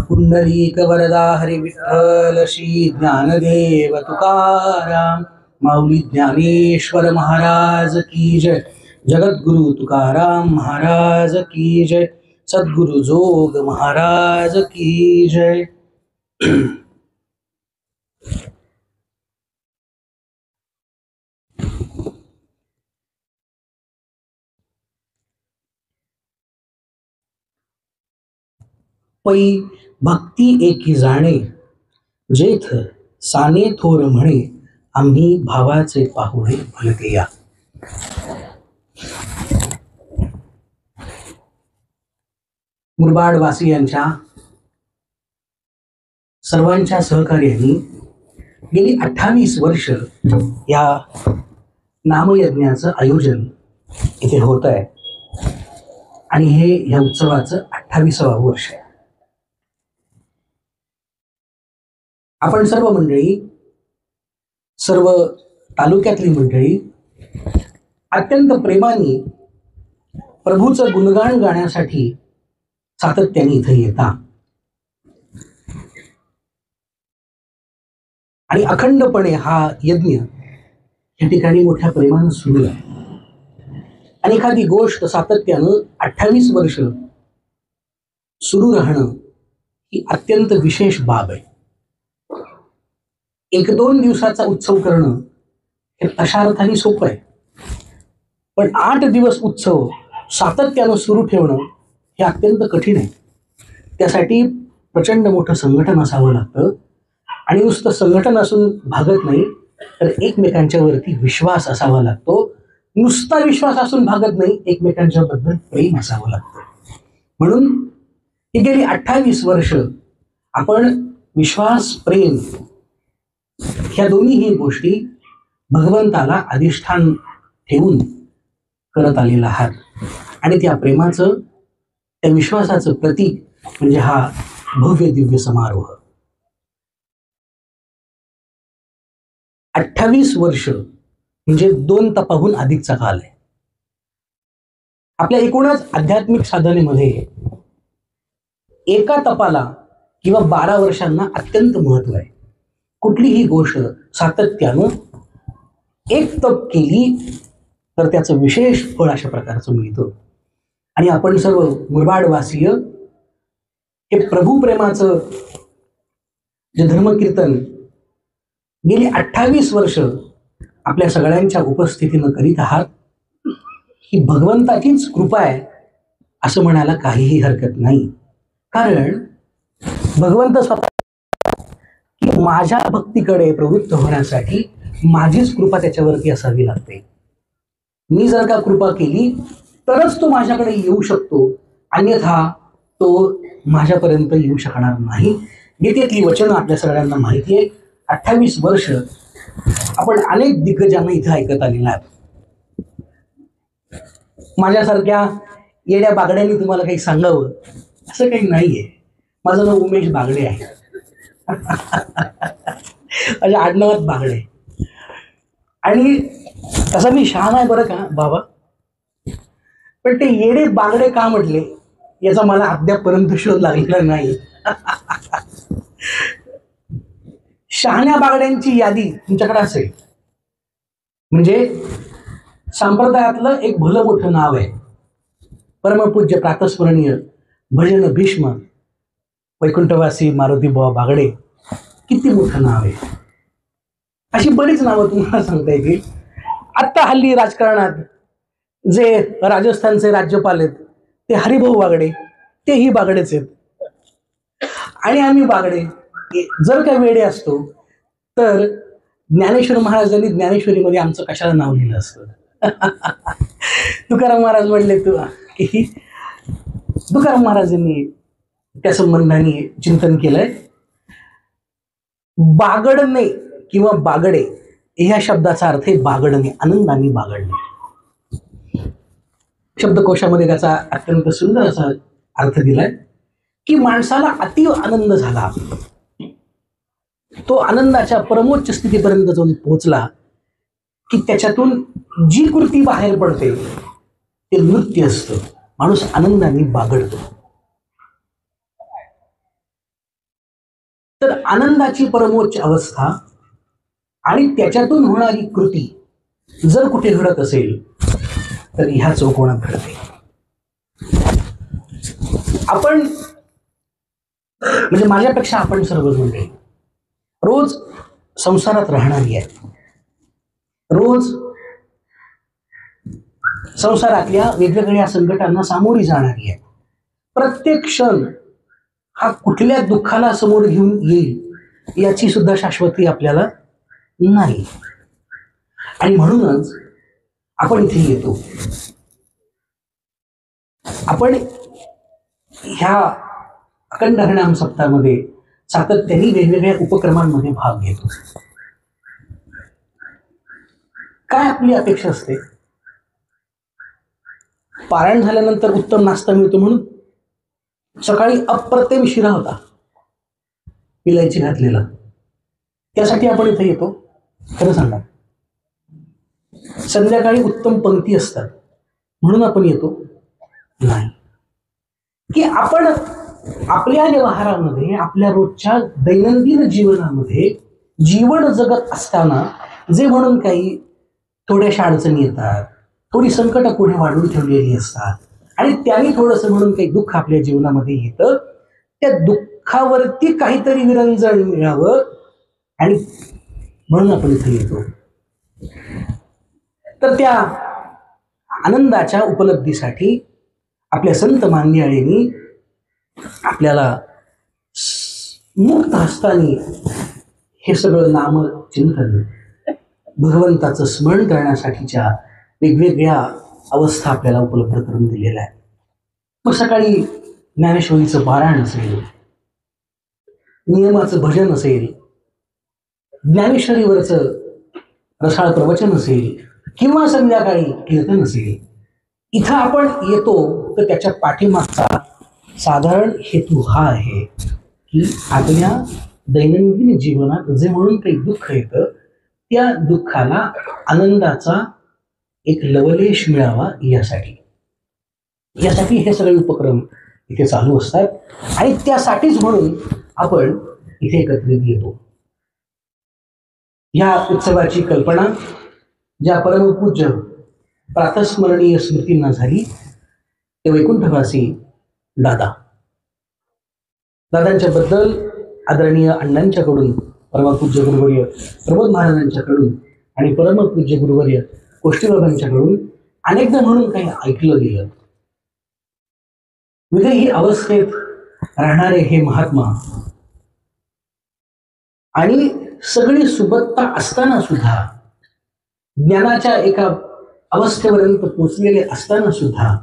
पुंडलीक वरदा हरी विठ्ठल श्री ज्ञानदेव तुकाराम माऊली ज्ञानेश्वर महाराज की जय। जगद्गुरु तुकाराम महाराज की जय। सद्गुरु जोग महाराज की जय। पै भक्ती एकी जाणे, जेथ साने थोर म्हणे, आम्ही भावाचे पाहुणे भलते या। मुरबाड वासियांच्या सर्वांच्या सहकार्याने गेली 28 वर्ष या नामयज्ञाचं आयोजन इथे होत आहे आणि हे या उत्सवाचं 28वं वर्ष आहे। आपण सर्व मंडळी, सर्व तालुक्यातली मंडळी अत्यंत प्रेमाने प्रभूचं गुणगान गाण्यासाठी सातत्याने इथे येता आणि अखंडपणे हा यज्ञ या ठिकाणी मोठ्या प्रेमानं सुरू आहे। आणि एखादी गोष्ट सातत्यानं 28 वर्ष सुरू राहणं ही अत्यंत विशेष बाब आहे। 1-2 दिवसाचा उत्सव करणं हे तशा अर्थाने सोपं आहे, पण 8 दिवस उत्सव सातत्यानं सुरू ठेवणं हे अत्यंत कठीण आहे। त्यासाठी प्रचंड मोठं संघटन असावं लागतं आणि नुसतं संघटन असून भागत नाही, तर एकमेकांच्या वरती विश्वास असावा लागतो। नुसता विश्वास असून भागत नाही, एकमेकांच्या बद्दल प्रेम असावं लागतं। म्हणून ही गेली 28 वर्ष आपण विश्वास, प्रेम ह्या दोन्हीही गोष्टी भगवंताला अधिष्ठान ठेवून करत आलेला आहात आणि त्या प्रेमाचं, त्या विश्वासाचं प्रतीक म्हणजे हा भव्य दिव्य समारोह। 28 वर्ष म्हणजे 2 तपाहून अधिकचा काल आहे। आपल्या एकूणच आध्यात्मिक साधनेमध्ये एका तपाला किंवा 12 वर्षांना अत्यंत महत्व आहे। कुठलीही गोष्ट सातत्यानं एक तप केली तर त्याचं विशेष फळ अशा प्रकारचं मिळतं। आणि आपण सर्व मुरबाडवासीय हे प्रभू प्रेमाचं जे धर्मकीर्तन गेली 28 वर्ष आपल्या सगळ्यांच्या उपस्थितीनं करीत आहात, ही भगवंताचीच कृपा आहे असं म्हणायला काहीही हरकत नाही। कारण भगवंत स्वतः माझ्या भक्तीकडे प्रवृत्त होण्यासाठी माझीच कृपा त्याच्यावरती असावी लागते। मी जर का कृपा केली तरच तो माझ्याकडे येऊ शकतो, अन्यथा तो माझ्यापर्यंत येऊ शकणार नाही। गीतेतली वचनं आपल्या सगळ्यांना माहिती आहे। 28 वर्ष आपण अनेक दिग्गजांना इथे ऐकत आलेला आहे। माझ्यासारख्या येड्या बागड्यांनी तुम्हाला काही सांगावं असं काही नाहीये। माझं नाव उमेश बागडे आहे। माझ्या आडनावात बागडे आणि तसं मी शहाणा आहे बरं का बाबा, पण ते येडे बागडे का म्हटले याचा मला अद्यापपर्यंत शोध लागलेला नाही। शहाण्या बागड्यांची यादी तुमच्याकडे असेल म्हणजे संप्रदायातलं एक भलं मोठं नाव आहे। परमपूज्य प्रातस्मरणीय भजन भीष्म वैकुंठवासी मारुतीबुवा बागडे, किती मोठं नाव आहे। अशी बरीच नावं तुम्हाला सांगता येतील। आत्ता हल्ली राजकारणात जे राजस्थानचे राज्यपाल आहेत ते हरिभाऊ बागडे, तेही बागडेच आहेत। आणि आम्ही बागडे जर का वेडे असतो तर ज्ञानेश्वर महाराजांनी ज्ञानेश्वरीमध्ये आमचं कशाला नाव लिहिलं असतं। तुकाराम महाराज म्हणले की तुकाराम महाराजांनी त्या संबंधाने चिंतन केलंय। बागडणे किंवा बागडे ह्या शब्दाचा अर्थ आहे बागडणे, आनंदाने बागडणे। शब्दकोशामध्ये त्याचा अत्यंत सुंदर असा अर्थ दिलाय की माणसाला अतीव आनंद झाला, तो आनंदाच्या परमोच्च स्थितीपर्यंत जाऊन पोहोचला की त्याच्यातून जी कृती बाहेर पडते ते नृत्य असतं। माणूस आनंदाने बागडतो। तर आनंदाची परमोच्च अवस्था आणि त्याच्यातून होणारी कृती जर कुठे घडत असेल तर ह्या चौकोनात घडते. आपण म्हणजे माझ्यापेक्षा आपण सर्वच मंडळी रोज संसारात राहणारी आहे, रोज संसारातल्या वेगवेगळ्या संकटांना सामोरी जाणारी आहे. प्रत्येक क्षण हा कुठल्या दुःखाला समोर घेऊन येईल याची सुद्धा शाश्वती आपल्याला नाही. आणि म्हणूनच आपण इथे येतो. आपण ह्या अखंड हरिनाम सप्ताहामध्ये सातत्याने वेगवेगळ्या उपक्रमांमध्ये भाग घेतो. काय आपली अपेक्षा असते? पारायण झाल्यानंतर उत्तम नाश्ता मिळतो म्हणून. सकाळी अप्रतिम शिरा होता इलायची घातलेला, त्यासाठी आपण इथे येतो? खरं सांगा. संध्याकाळी उत्तम पंक्ती असतात म्हणून आपण येतो? नाही. की आपण आपल्या व्यवहारामध्ये, आपल्या रोजच्या दैनंदिन जीवनामध्ये जीवन जगत असताना जे म्हणून काही थोड्याशा अडचणी येतात, थोडी संकट पुढे वाढून ठेवलेली असतात आणि त्याने थोडंसं म्हणून काही दुःख आपल्या जीवनामध्ये येतं, त्या दुःखावरती काहीतरी विरंजन मिळावं आणि म्हणून आपण इथे येतो. तर त्या आनंदाच्या उपलब्धीसाठी आपल्या संत मान्याळींनी आपल्याला मुक्त हस्तानी हे सगळं नामचिंतन, भगवंताचं स्मरण करण्यासाठीच्या वेगवेगळ्या अवस्था आपल्याला उपलब्ध करून दिलेल्या आहेत. मग सकाळी ज्ञानेश्वरीचं पारायण असेल, नियमाचं भजन असेल, ज्ञानेश्वरीवरचं रसाळ प्रवचन असेल किंवा संध्याकाळी कीर्तन असेल, इथं आपण येतो तर त्याच्या पाठीमागचा साधारण हेतू हा आहे की आपल्या दैनंदिन जीवनात जे म्हणून काही दुःख येतं त्या दुःखाला आनंदाचा एक लवलेश मिळावा यासाठी हे सगळे उपक्रम इथे चालू असतात. आणि त्यासाठीच म्हणून आपण इथे एकत्रित येतो. या उत्सवाची कल्पना ज्या परमपूज्य प्रातस्मरणीय स्मृतींना झाली ते वैकुंठवासी दादांच्या बद्दल आदरणीय अण्णांच्याकडून, परमपूज्य गुरुवर्य प्रमोद महाराजांच्याकडून आणि परमपूज्य गुरुवर्य कोष्टीबाबांच्याकडून अनेकदा म्हणून काही ऐकलं गेलं. विदेही अवस्थेत राहणारे हे महात्मा आणि सगळी सुबत्ता असताना सुद्धा, ज्ञानाच्या एका अवस्थेपर्यंत पोचलेले असताना सुद्धा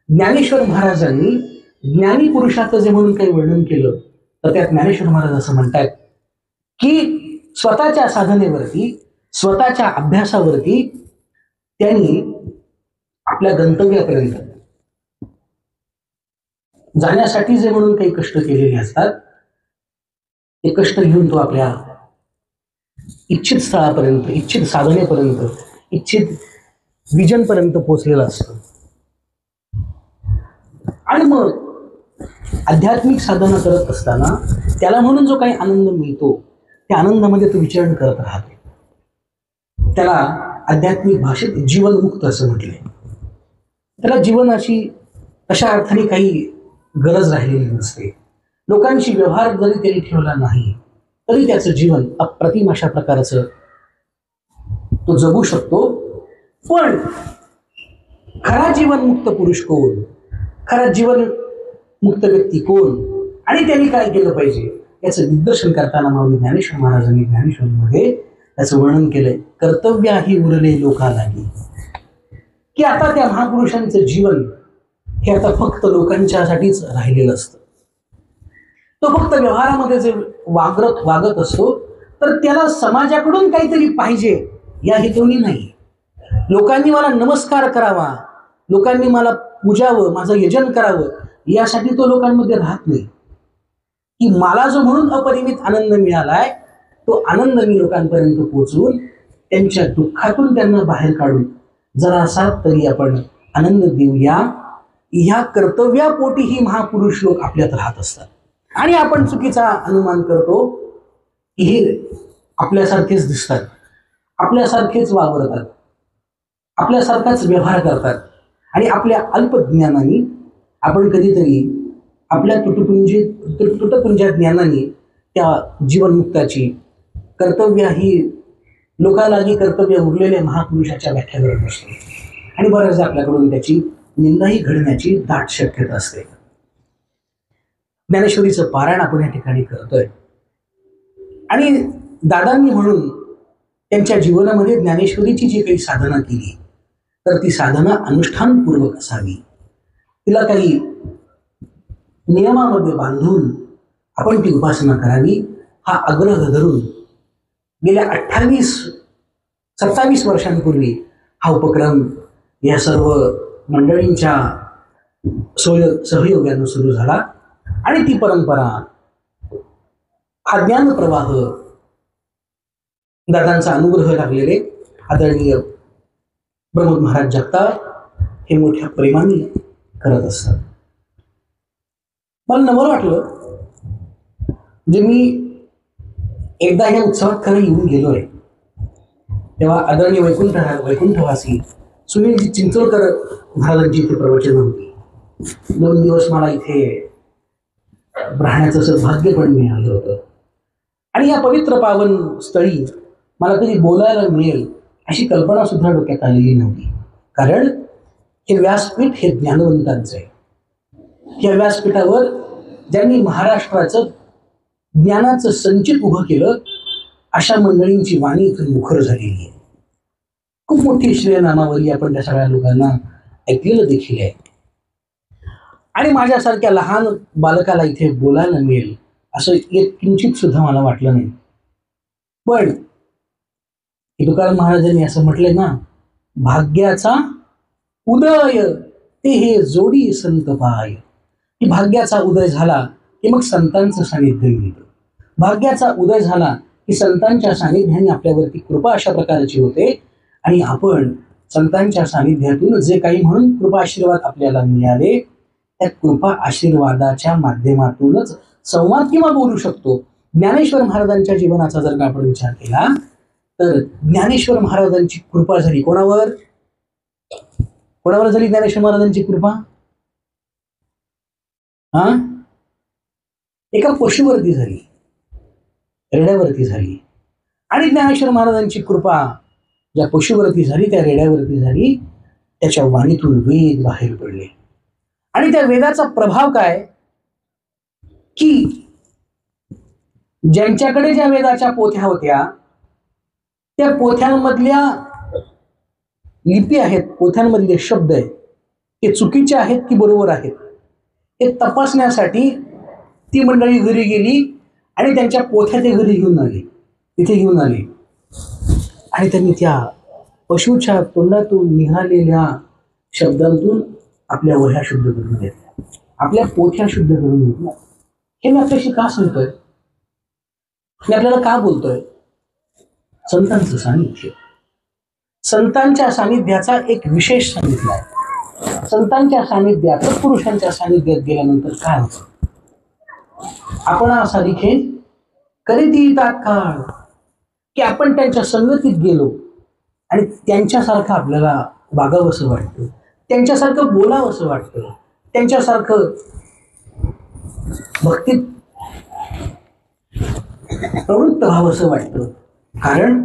ज्ञानेश्वर महाराजांनी ज्ञानी पुरुषाचं जे म्हणून काही वर्णन केलं तर त्यात ज्ञानेश्वर महाराज असं म्हणतात की स्वतःच्या साधनेवरती, स्वतःच्या अभ्यासावरती त्यांनी आपल्या गंतव्यापर्यंत जाण्यासाठी जे म्हणून काही कष्ट केलेले असतात ते कष्ट घेऊन तो आपल्या इच्छित स्थळापर्यंत, इच्छित साधनेपर्यंत, इच्छित विजनपर्यंत पोहोचलेला असतो. आणि मग आध्यात्मिक साधना करत असताना त्याला म्हणून जो काही आनंद मिळतो त्या आनंदामध्ये तो विचरण करत राहतो. त्याला आध्यात्मिक भाषेत जीवनमुक्त असं म्हटलंय. त्याला जीवनाची अशा अर्थाने काही गरज राहिलेली नसते. लोकांशी व्यवहार जरी त्यांनी ठेवला नाही तरी त्याचं जीवन अप्रतिम अशा प्रकारचं तो जगू शकतो. पण खरा जीवनमुक्त पुरुष कोण, खरा जीवन मुक्त व्यक्ती कोण आणि त्यांनी काय केलं पाहिजे याचं दिग्दर्शन करताना माऊली ज्ञानेश्वर महाराजांनी ज्ञानेश्वरीमध्ये त्याचं वर्णन केलंय. कर्तव्याही उरले लोका लागी, की आता त्या महापुरुषांचं जीवन हे आता फक्त लोकांच्यासाठीच राहिलेलं असतं. तो फक्त व्यवहारामध्ये जे वागत असतो तर त्याला समाजाकडून काहीतरी पाहिजे या हेतूने नाही. लोकांनी मला नमस्कार करावा, लोकांनी मला पूजावं, माझं यजन करावं यासाठी तो लोकांमध्ये राहत नाही. की मला जो म्हणून अपरिमित आनंद मिळालाय तो आनंद मी लोकांपर्यंत पोहोचवून त्यांच्या दुःखातून त्यांना बाहेर काढून जरासा तरी आपण आनंद देऊया, ह्या कर्तव्यापोटी ही महापुरुष लोक आपल्यात राहत असतात. आणि आपण चुकीचा अनुमान करतो की हे आपल्यासारखेच दिसतात, आपल्यासारखेच वावरतात, आपल्यासारखाच व्यवहार करतात आणि आपल्या अल्पज्ञानाने आपण कधीतरी आपल्या तुटपुंज्या ज्ञानाने त्या जीवनमुक्ताची कर्तव्य ही लोकालागी कर्तव्य उरलेल्या महापुरुषाच्या व्याख्या करत असतो आणि बऱ्याचदा आपल्याकडून त्याची निंदाही घडण्याची दाट शक्यता असते. ज्ञानेश्वरीचं पारायण आपण या ठिकाणी करतोय आणि दादांनी म्हणून त्यांच्या जीवनामध्ये ज्ञानेश्वरीची जी काही साधना केली तर ती साधना अनुष्ठानपूर्वक असावी, तिला काही नियमामध्ये बांधून आपण ती उपासना करावी हा आग्रह धरून गेल्या 28-27 वर्षांपूर्वी हा उपक्रम या सर्व मंडळींच्या सहयोगाने सुरू झाला आणि ती परंपरा, हा ज्ञान प्रवाह दादांचा अनुग्रह लागलेले आदरणीय प्रमोद महाराज जगताप हे मोठ्या प्रेमाने करत असतात. मला नवल वाटलं म्हणजे मी एकदा या उत्सवात खरं येऊन गेलोय तेव्हा आदरणीय वैकुंठवासी सुनीलजी चिंचोळकर महाराजांची इथे प्रवचन होती. 2 दिवस मला इथे राहण्याचं सौभाग्य पण मिळालं होतं आणि या पवित्र पावन स्थळी मला कधी बोलायला मिळेल अशी कल्पना सुद्धा डोक्यात आलेली नव्हती. कारण हे व्यासपीठ हे ज्ञानवंतांचं आहे. या व्यासपीठावर ज्यांनी महाराष्ट्राचं ज्ञानाचं संचित उभं केलं अशा मंडळींची वाणी इथून मुखर झालेली आहे. खूप मोठी श्रेयनामावली आपण त्या सगळ्या लोकांना ऐकलेलं देखील आहे आणि माझ्यासारख्या लहान बालकाला इथे बोलायला मिळेल असं एक किंचित सुद्धा मला वाटलं नाही. पण तुकाराम महाराजांनी असं म्हटलंय ना, भाग्याचा उदय ते हे जोडी संत पाय, की भाग्याचा उदय झाला की मग संतांचं सानिध्य मिळतं. भाग्याचा उदय झाला की संतांच्या सानिध्याने आपल्यावरती कृपा अशा प्रकारची होते आणि आपण संतांच्या सानिध्यातून जे काही म्हणून कृपा आशीर्वाद आपल्याला मिळाले त्या कृपा आशीर्वादाच्या माध्यमातूनच संवाद किंवा बोलू शकतो. ज्ञानेश्वर महाराजांच्या जीवनाचा जर का आपण विचार केला तर ज्ञानेश्वर महाराजांची कृपा झाली कोणावर झाली? ज्ञानेश्वर महाराजांची कृपा एका पशुवरती झाली, रेड्यावरती झाली. आणि ज्ञानेश्वर महाराजांची कृपा ज्या पशुवरती झाली, त्या रेड्यावरती झाली, त्याच्या वाणीतून वेद बाहेर पडले. आणि त्या वेदाचा प्रभाव काय की ज्यांच्याकडे ज्या वेदाच्या पोथ्या होत्या त्या पोथ्यांमधल्या लिपी आहेत, पोथ्यांमधले शब्द आहेत, ते चुकीचे आहेत की बरोबर आहेत हे तपासण्यासाठी ती मंडळी घरी गेली आणि त्यांच्या पोथ्या ते घरी घेऊन आले, तिथे घेऊन आले आणि त्यांनी त्या पशुच्या तोंडातून निघालेल्या शब्दांतून आपल्या वह्या शुद्ध करून घेतल्या, आपल्या पोथ्या शुद्ध करून घेतल्या. हे मी आपल्याशी का सांगतोय, मी आपल्याला का बोलतोय? संतांचं सानिध्य, संतांच्या सानिध्याचा एक विशेष सांगितला आहे. संतांच्या सानिध्यात, पुरुषांच्या सानिध्यात गेल्यानंतर काय होतं? आपण सारिखे करीत तात्काळ की आपण त्यांच्या संगतीत गेलो आणि त्यांच्यासारखं आपल्याला वागावंसं वाटतं, त्यांच्यासारखं बोलावंसं वाटतं, त्यांच्यासारखं भक्तीत प्रवृत्त व्हावंसं वाटतं. कारण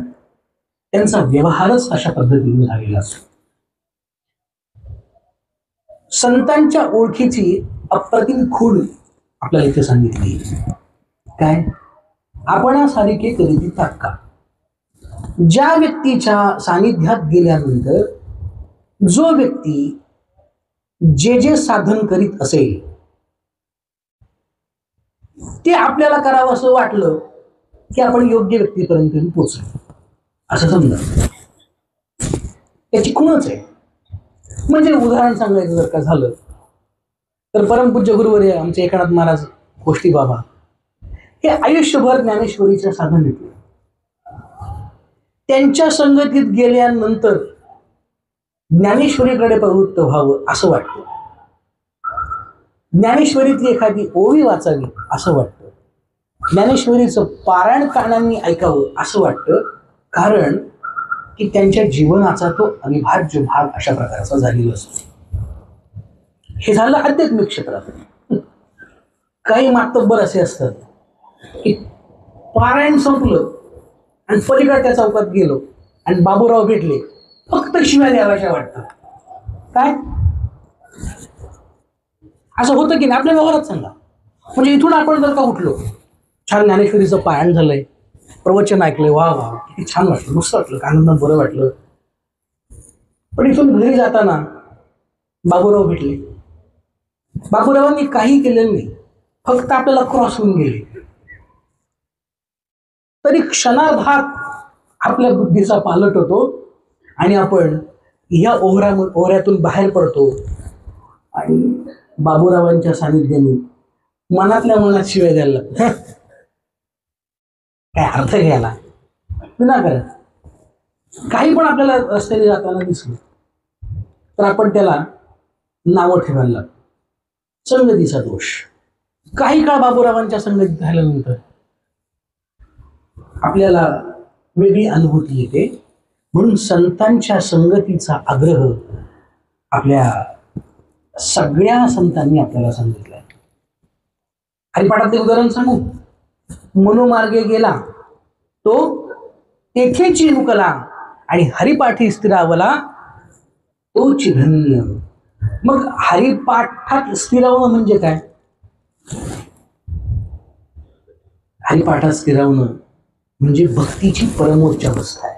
त्यांचा व्यवहारच अशा पद्धतीने झालेला असतो. संतांच्या ओळखीची अप्रतिम खूण आपल्याला इथे सांगितली. काय? आपण सारिखे करीत तात्काळ. ज्या व्यक्तीच्या सानिध्यात गेल्यानंतर जो व्यक्ती जे जे साधन करीत असेल ते आपल्याला करावं असं वाटलं की आपण योग्य व्यक्तीपर्यंत पोचलो असं समजा, त्याची खूणच आहे. म्हणजे उदाहरण सांगायचं जर का झालं तर परमपूज्य गुरुवर्य आमचे एकनाथ महाराज गोष्टी बाबा हे आयुष्यभर ज्ञानेश्वरीच्या साधन घेतले. त्यांच्या संगतीत गेल्यानंतर ज्ञानेश्वरीकडे प्रवृत्त व्हावं असं वाटतं. ज्ञानेश्वरीतली एखादी ओवी वाचावी असं वाटतं, ज्ञानेश्वरीचं पारायण कानांनी ऐकावं असं वाटतं, कारण की त्यांच्या जीवनाचा तो अविभाज्य भाग अशा प्रकारचा झालेला असतो. हे झालं आध्यात्मिक क्षेत्रात. काही मातब्बर असे असतात की पारायण संपलं आणि पलीकडच्या चौकात गेलो आणि बाबूराव भेटले, फक्त शिव्या द्यावाच्या वाटतं. काय असं होतं की नाही आपल्या व्यवहारात सांगा. म्हणजे इथून आपण जर का उठलो, छान ज्ञानेश्वरीचं पारायण झालंय, प्रवचन ऐकलंय, वा वा किती छान वाटलं, मस्त वाटलं, आनंदात बरं वाटलं, पण इथून घरी जाताना बाबूराव भेटले. बाबूरावांनी काही केलेलं नाही, फक्त आपल्याला क्रॉस होऊन गेले, तरी क्षणार्धात आपल्या बुद्धीचा पालट होतो आणि आपण या ओहऱ्यातून बाहेर पडतो आणि बाबूरावांच्या सानिध्याने मनातल्या मनात शिवाय द्यायला लागतो. काय अर्थ घ्यायला विनाकारण. काही पण आपल्याला रस्त्याने जाताना दिसलं तर आपण त्याला नावं ठेवायला लागतो. संगतीचा दोष. काही काळ बाबूरावांच्या संगतीत राहिल्यानंतर आपल्याला वेगळी अनुभूती येते. म्हणून संतांच्या संगतीचा आग्रह आपल्या सगळ्या संतांनी आपल्याला सांगितलाय. हरिपाठातले उदाहरण सांगू. मनोमार्गे गेला तो तेथेची मुकला आणि हरिपाठी स्थिरावला तोच धन्य. मग हरिपाठात स्थिरावणं म्हणजे काय? हरिपाठात स्थिरावणं म्हणजे भक्तीची परमोच्च अवस्था आहे.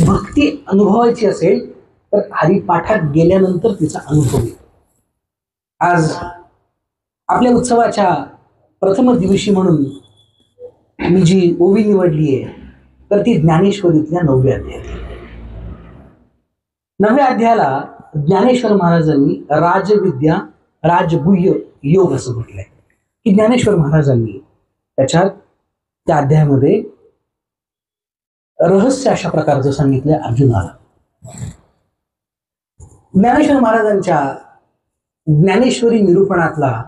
भक्ती अनुभवायची असेल तर हरिपाठात गेल्यानंतर तिचा अनुभव येतो. आज आपल्या उत्सवाच्या प्रथम दिवशी म्हणून मी जी ओवी निवडली आहे तर ती ज्ञानेश्वरीतल्या 9व्या अध्यायातली. 9व्या अध्यायाला ज्ञानेश्वर महाराजांनी राजविद्या राजगुह्य योग असं म्हटलंय की ज्ञानेश्वर महाराजांनी त्या अध्यायामध्ये रहस्य अशा प्रकारचं सांगितलंय अर्जुनाला. ज्ञानेश्वर महाराजांच्या ज्ञानेश्वरी निरूपणातला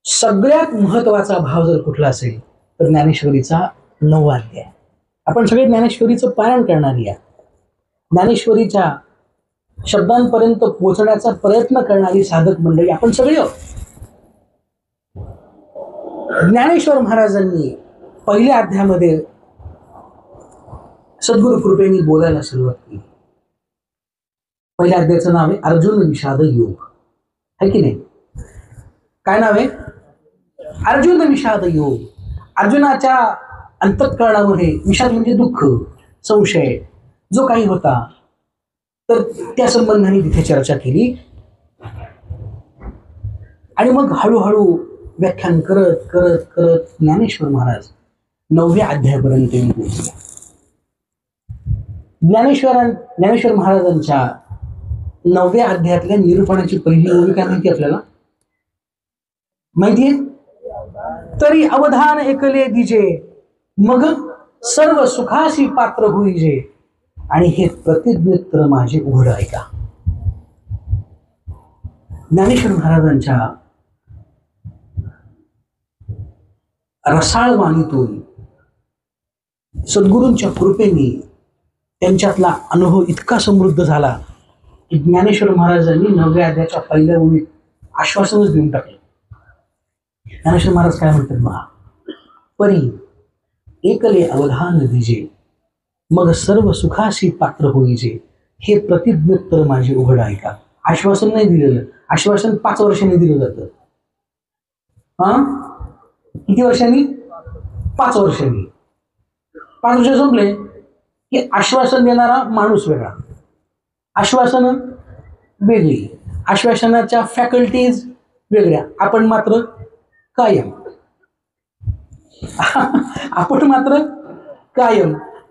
सगळ्यात महत्वाचा भाव जर कुठला असेल तर ज्ञानेश्वरीचा 9वा अध्याय. आपण सगळे ज्ञानेश्वरीचं पारायण करणारी आहे, ज्ञानेश्वरीच्या शब्दांपर्यंत पोहोचण्याचा प्रयत्न करणारी साधक मंडळी आपण सगळे आहोत. ज्ञानेश्वर महाराजांनी पहिल्या अध्यायामध्ये सद्गुरु कृपेने बोलायला सुरुवात केली. पहिल्या अध्यायाचं नाव आहे अर्जुन विषाद योग, है की नाही? काय नाव आहे? अर्जुन विषाद योग. अर्जुनाच्या अंतःकरणामध्ये विषाद म्हणजे दुःख, संशय जो काही होता तर त्या संबंधाने तिथे चर्चा केली. आणि मग हळूहळू व्याख्यान करत करत करत ज्ञानेश्वर महाराज 9व्या अध्यायापर्यंत येऊन पोहोचले. ज्ञानेश्वर महाराजांच्या 9व्या अध्यायातल्या निरूपणाची पहिली ओवी काय माहिती आपल्याला? माहितीये? तरी अवधान ऐकले दिजे, मग सर्व सुखाशी पात्र होईजे, आणि हे प्रतिज्ञेत्र माझे उघड ऐका. ज्ञानेश्वर महाराजांच्या रसाळ वाणीतून सद्गुरूंच्या कृपेने त्यांच्यातला अनुभव इतका समृद्ध झाला की ज्ञानेश्वर महाराजांनी 9व्या अध्यायाच्या पहिल्या ओळीत आश्वासनच देऊन टाकलं. ज्ञानेश्वर महाराज काय म्हणतात महा? परी एकले अवधान दिजे, मग सर्व सुखाशी पात्र होईजे, हे प्रतिज्ञोत्तर माझे उघड ऐका. आश्वासन नाही दिलेलं, आश्वासन 5 वर्षांनी दिलं जातं. किती वर्षांनी? 5 वर्षांनी. 5 वर्ष संपले की आश्वासन देणारा माणूस वेगळा, आश्वासन वेगळी, आश्वासनाच्या फॅकल्टीज वेगळ्या. आपण मात्र कायम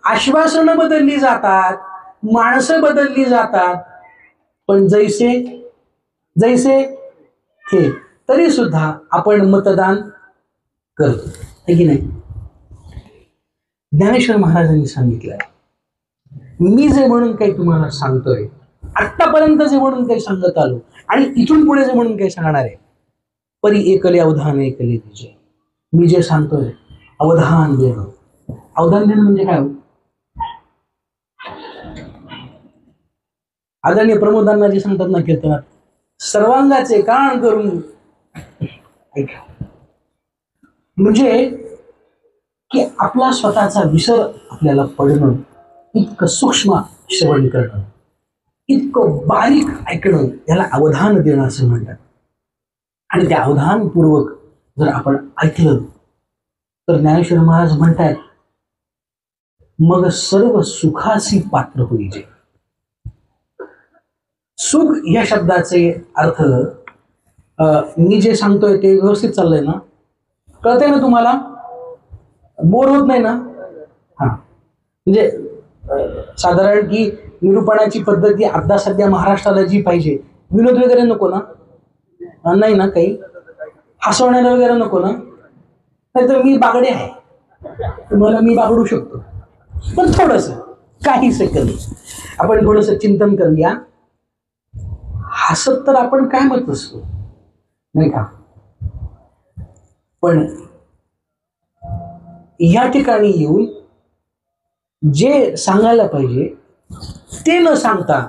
आश्वासनं बदलली जातात, माणसं बदलली जातात, पण जैसे हे तरी सुद्धा आपण मतदान करतो, है की नाही? ज्ञानेश्वर महाराजांनी सांगितलंय, मी जे म्हणून काही तुम्हाला सांगतोय, आत्तापर्यंत जे म्हणून काही सांगत आलो आणि इथून पुढे जे म्हणून काय सांगणार आहे, परी एकले अवधान एकले तिचे, मी जे सांगतोय अवधान देणं. अवधान देणं म्हणजे काय? आदरणीय प्रमोदांना जे सांगतात ना कीर्तनात, सर्वांगाचे कान करून ऐका. म्हणजे की आपला स्वतःचा विसर आपल्याला पडणं, इतकं सूक्ष्म श्रवण करणं, इतकं बारीक ऐकणं, याला अवधान देणं असं म्हणतात. आणि त्या अवधानपूर्वक जर आपण ऐकलं तर ज्ञानेश्वर महाराज म्हणतात, मग सर्व सुखासी पात्र होईजे. सुख या शब्दाचे अर्थ मी जे सांगतोय ते व्यवस्थित चाललंय ना? कळतंय ना तुम्हाला? बोर होत नाही ना? हा, म्हणजे साधारण की निरूपणाची पद्धती आता सध्या महाराष्ट्राला जी पाहिजे, विनोद वगैरे नको ना? नाही ना? काही हसवण्याला वगैरे नको ना? नाही तर मी बागडे आहे, तुम्हाला मी बागडू शकतो. पण थोडस काही सेकंद आपण थोडस चिंतन करूया. हसत तर आपण काय मत असतो, नाही का? पण या ठिकाणी येऊन जे सांगायला पाहिजे ते न सांगता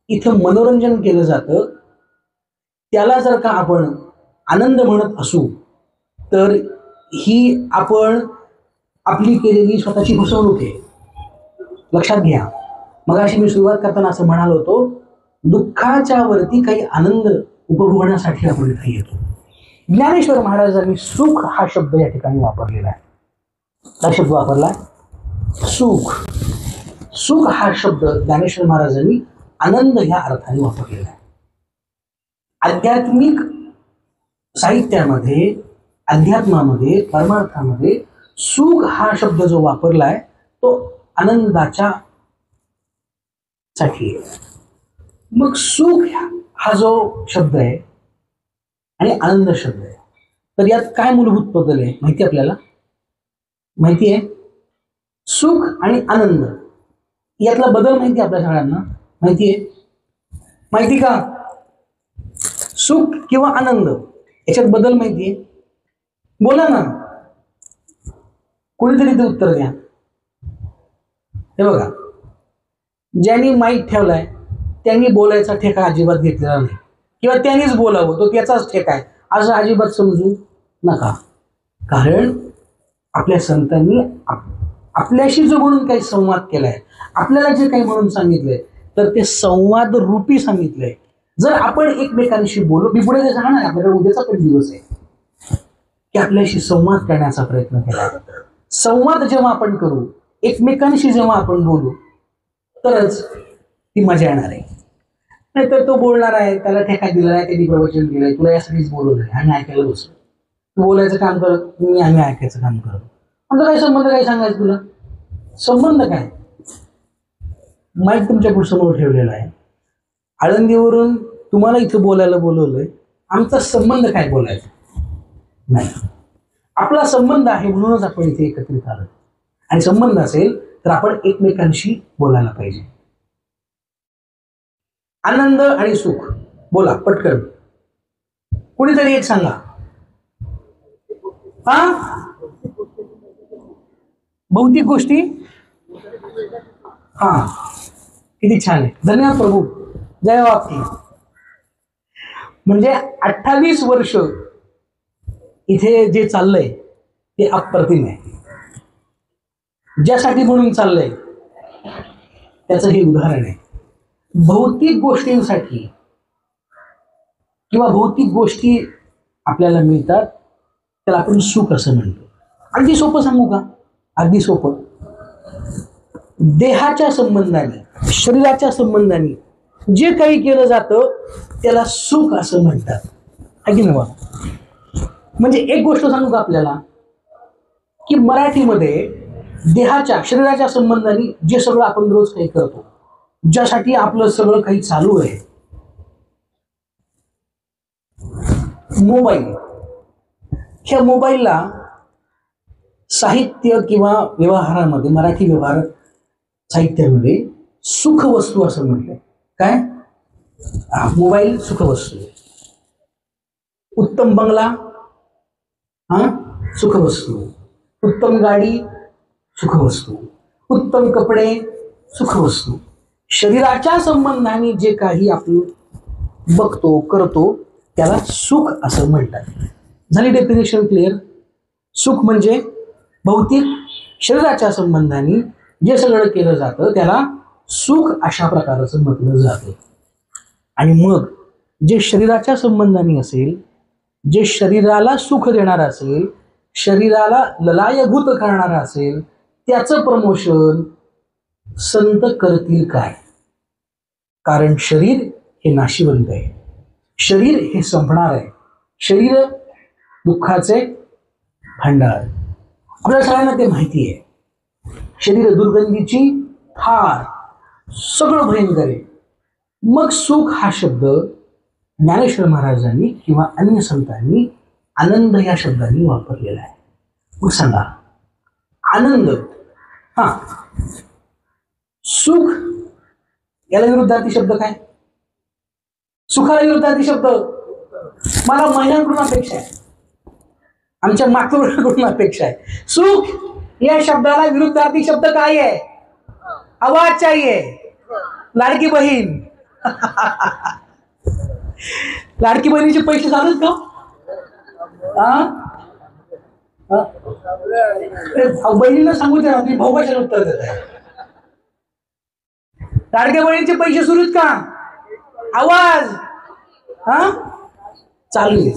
इथं मनोरंजन केलं जातं. त्याला जर का आपण आनंद म्हणत असू तर ही आपण आपली केलेली स्वतःची फसवणूक आहे. लक्षात घ्या. मगाशी मी सुरुवात करताना असं म्हणालो होतो, दुःखाच्या वरती काही आनंद उपभोगण्यासाठी आपण इथे येतो. ज्ञानेश्वर महाराजांनी सुख हा शब्द या ठिकाणी वापरलेला आहे. काय शब्द वापरलाय? सुख. सुख हा शब्द ज्ञानेश्वर महाराजांनी आनंद या अर्थाने वापरलेला आहे. आध्यात्मिक साहित्यामध्ये, अध्यात्मामध्ये, परमार्थामध्ये सुख हा शब्द जो वापरलाय तो आनंदाच्या साठी आहे. मग सुख हा जो शब्द आहे आणि आनंद शब्द आहे, तर यात काय मूलभूत बदल आहे माहिती आपल्याला? माहिती आहे? सुख आणि आनंद यातला बदल माहिती आपल्या सगळ्यांना? माहिती आहे? माहिती का? सुख किंवा आनंद याच्यात बदल माहिती आहे? बोला ना, कोणीतरी ते उत्तर द्या. हे बघा, ज्यांनी माईक ठेवलाय त्यांनी बोलायचा ठेका अजिबात घेतलेला नाही, किंवा त्यांनीच बोलावं तो त्याचाच ठेका आहे असं अजिबात समजू नका. कारण आपल्या संतांनी आपल्याशी जो म्हणून काही संवाद केलाय, आपल्याला जे काही म्हणून सांगितलंय, तर ते संवाद रूपी सांगितलंय. जर आपण एकमेकांशी बोलू, मी पुढे सांगणार आहे, आपल्याकडे उद्याचा पण दिवस आहे की आपल्याशी संवाद करण्याचा प्रयत्न केला. संवाद जेव्हा आपण करू, एकमेकांशी जेव्हा आपण बोलू, तरच ती मजा येणार आहे. नाहीतर तो बोलणार आहे, त्याला ठेका दिला आहे, त्यांनी प्रवचन दिलंय, तुला यासाठीच बोलवलंय, आम्ही ऐकायला बसलो. तू बोलायचं काम करत, आम्ही ऐकायचं काम करत. आमचा काय संबंध? काय सांगायचं तुला? संबंध काय? माईक तुमच्या समोर ठेवलेला आहे, आळंदीवरून तुम्हाला इथं बोलायला बोलवलंय, आमचा संबंध काय बोलायचा? नाही. आपला संबंध आहे म्हणूनच आपण इथे एकत्रित आलो. आणि संबंध असेल तर आपण एकमेकांशी बोलायला पाहिजे. आनंद आणि सुख, बोला पटकन, कुणीतरी एक सांगा. हा, भौतिक गोष्टी. हा, किती छान आहे, धन्यवाद प्रभू, जय बाप्ती. म्हणजे 28 वर्ष इथे जे चाललंय ते अप्रतिम आहे. ज्यासाठी म्हणून चाललंय त्याचं हे उदाहरण आहे. भौतिक गोष्टींसाठी किंवा भौतिक गोष्टी आपल्याला मिळतात, त्याला आपण सुख असं म्हणतो. अगदी सोपं सांगू का? अगदी सोपं. देहाच्या संबंधाने, शरीराच्या संबंधाने जे काही केलं जातं त्याला सुख असं म्हणतात, आहे की नाही? म्हणजे एक गोष्ट सांगू का आपल्याला, की मराठीमध्ये देहाच्या, शरीराच्या संबंधाने जे सगळं आपण रोज काही करतो, ज्यासाठी आपलं सगळं काही चालू आहे, मोबाईल, ह्या मोबाईलला साहित्य किंवा व्यवहारामध्ये, मराठी व्यवहार साहित्यामध्ये सुख वस्तू असं म्हटलंय. काय? मोबाईल सुखवस्तू, उत्तम बंगला सुखवस्तू, उत्तम गाडी सुखवस्तू, उत्तम कपडे सुखवस्तू. शरीराच्या संबंधाने जे काही आपण बघतो करतो त्याला सुख असं म्हणतात. झाली डेफिनेशन क्लिअर? सुख म्हणजे भौतिक शरीराच्या संबंधाने जे सगळं केलं जातं त्याला सुख अशा प्रकारचं म्हटलं जातं. आणि मग जे शरीराच्या संबंधाने असेल, जे शरीराला सुख देणार असेल, शरीराला ललायभूत करणार असेल, त्याचं प्रमोशन संत करतील काय? कारण शरीर हे नाशिवंत आहे, शरीर हे संपणार आहे, शरीर दुःखाचे भांडार. आपल्याला सगळ्यांना ते माहिती आहे. शरीर दुर्गंधीची फार सगळं भयंकर आहे. मग सुख हा शब्द ज्ञानेश्वर महाराजांनी किंवा अन्य संतांनी आनंद या शब्दांनी वापरलेला आहे. मग सांगा आनंद, सुख याला विरुद्धार्थी शब्द काय? सुखाला विरुद्धार्थी शब्द मला महिलांकडून अपेक्षा आहे, आमच्या मातृकडून अपेक्षा आहे. सुख या शब्दाला विरुद्धार्थी शब्द काय आहे? आवाज चाहिए. लाडकी बहीण. लाडकी बहिणीचे पैसे झालेत का? बहिणीला सांगू द्या, तुम्ही भाऊ कशाला उत्तर देत आहे? लाडक्या बहिणीचे पैसे सुरू आहेत का? आवाज चालू आहे.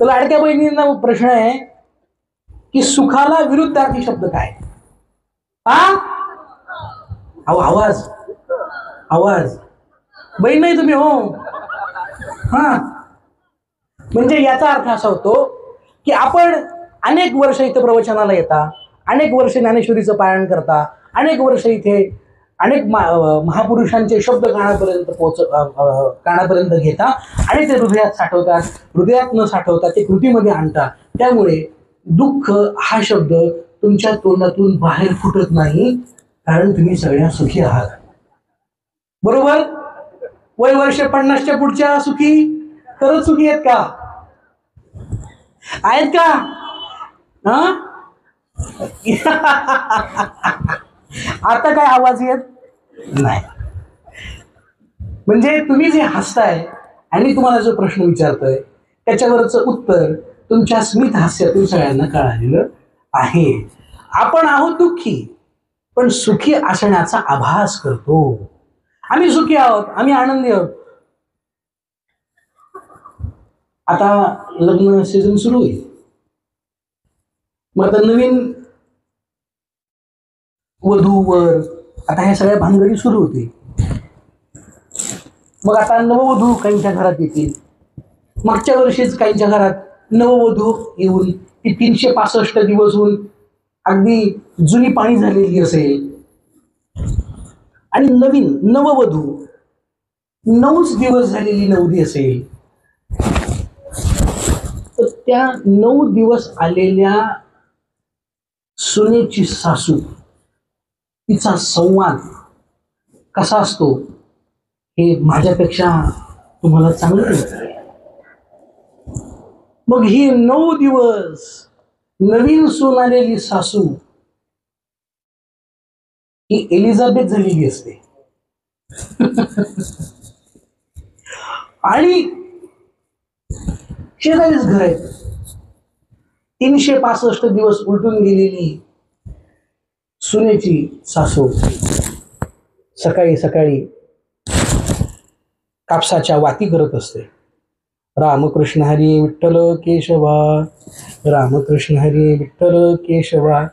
तर लाडक्या बहिणींना प्रश्न आहे की सुखाला विरुद्धार्थी शब्द काय? आवाज. आवाज बहीण नाही तुम्ही हो. म्हणजे याचा अर्थ असा होतो की आपण अनेक वर्ष इथे प्रवचनाला येता, अनेक वर्ष ज्ञानेश्वरीचं पारायण करता, अनेक वर्ष इथे अनेक महापुरुषांचे शब्द कानापर्यंत घेता आणि ते हृदयात साठवतात. हृदयात न साठवता ते कृतीमध्ये आणता. त्यामुळे दुःख हा शब्द तुमच्या तोंडातून बाहेर फुटत नाही, कारण तुम्ही सगळ्या सुखी आहात. बरोबर? वय वर्ष 50च्या पुढच्या सुखी खरंच सुखी आहेत का? आहेत का? आता काय आवाज येत नाही. म्हणजे तुम्ही जे हसताय आणि तुम्हाला जो प्रश्न विचारतोय त्याच्यावरचं उत्तर तुमच्या स्मित हास्यातून सगळ्यांना कळालेलं आहे. आपण आहोत दुःखी, पण सुखी असण्याचा आभास करतो. आम्ही सुखी आहोत, आम्ही आनंदी आहोत. आता लग्न सीझन सुरू होईल. मग आता नवीन वधूवर आता ह्या सगळ्या भानगडी सुरू होते. मग आता नववधू काहींच्या घरात येतील. मागच्या वर्षीच काहींच्या घरात नववधू येऊन ती 365 दिवस होऊन अगदी जुनी पाणी झालेली असेल आणि नवीन नववधू 9 दिवस झालेली नवरी असेल, तर त्या 9 दिवस आलेल्या सुनेची सासू, तिचा संवाद कसा असतो हे माझ्यापेक्षा तुम्हाला चांगलं माहिती. मग ही 9 दिवस नवीन सून आलेली सासू ही एलिझाबेथ झालेली असते. आणि शेजारीच घर आहे. 365 दिवस उलटून गेलेली सुनेची सासू सकाळी सकाळी कापसाच्या वाती करत असते. रामकृष्ण हरी विठ्ठल केशवा, रामकृष्ण हरी विठ्ठल केशवा.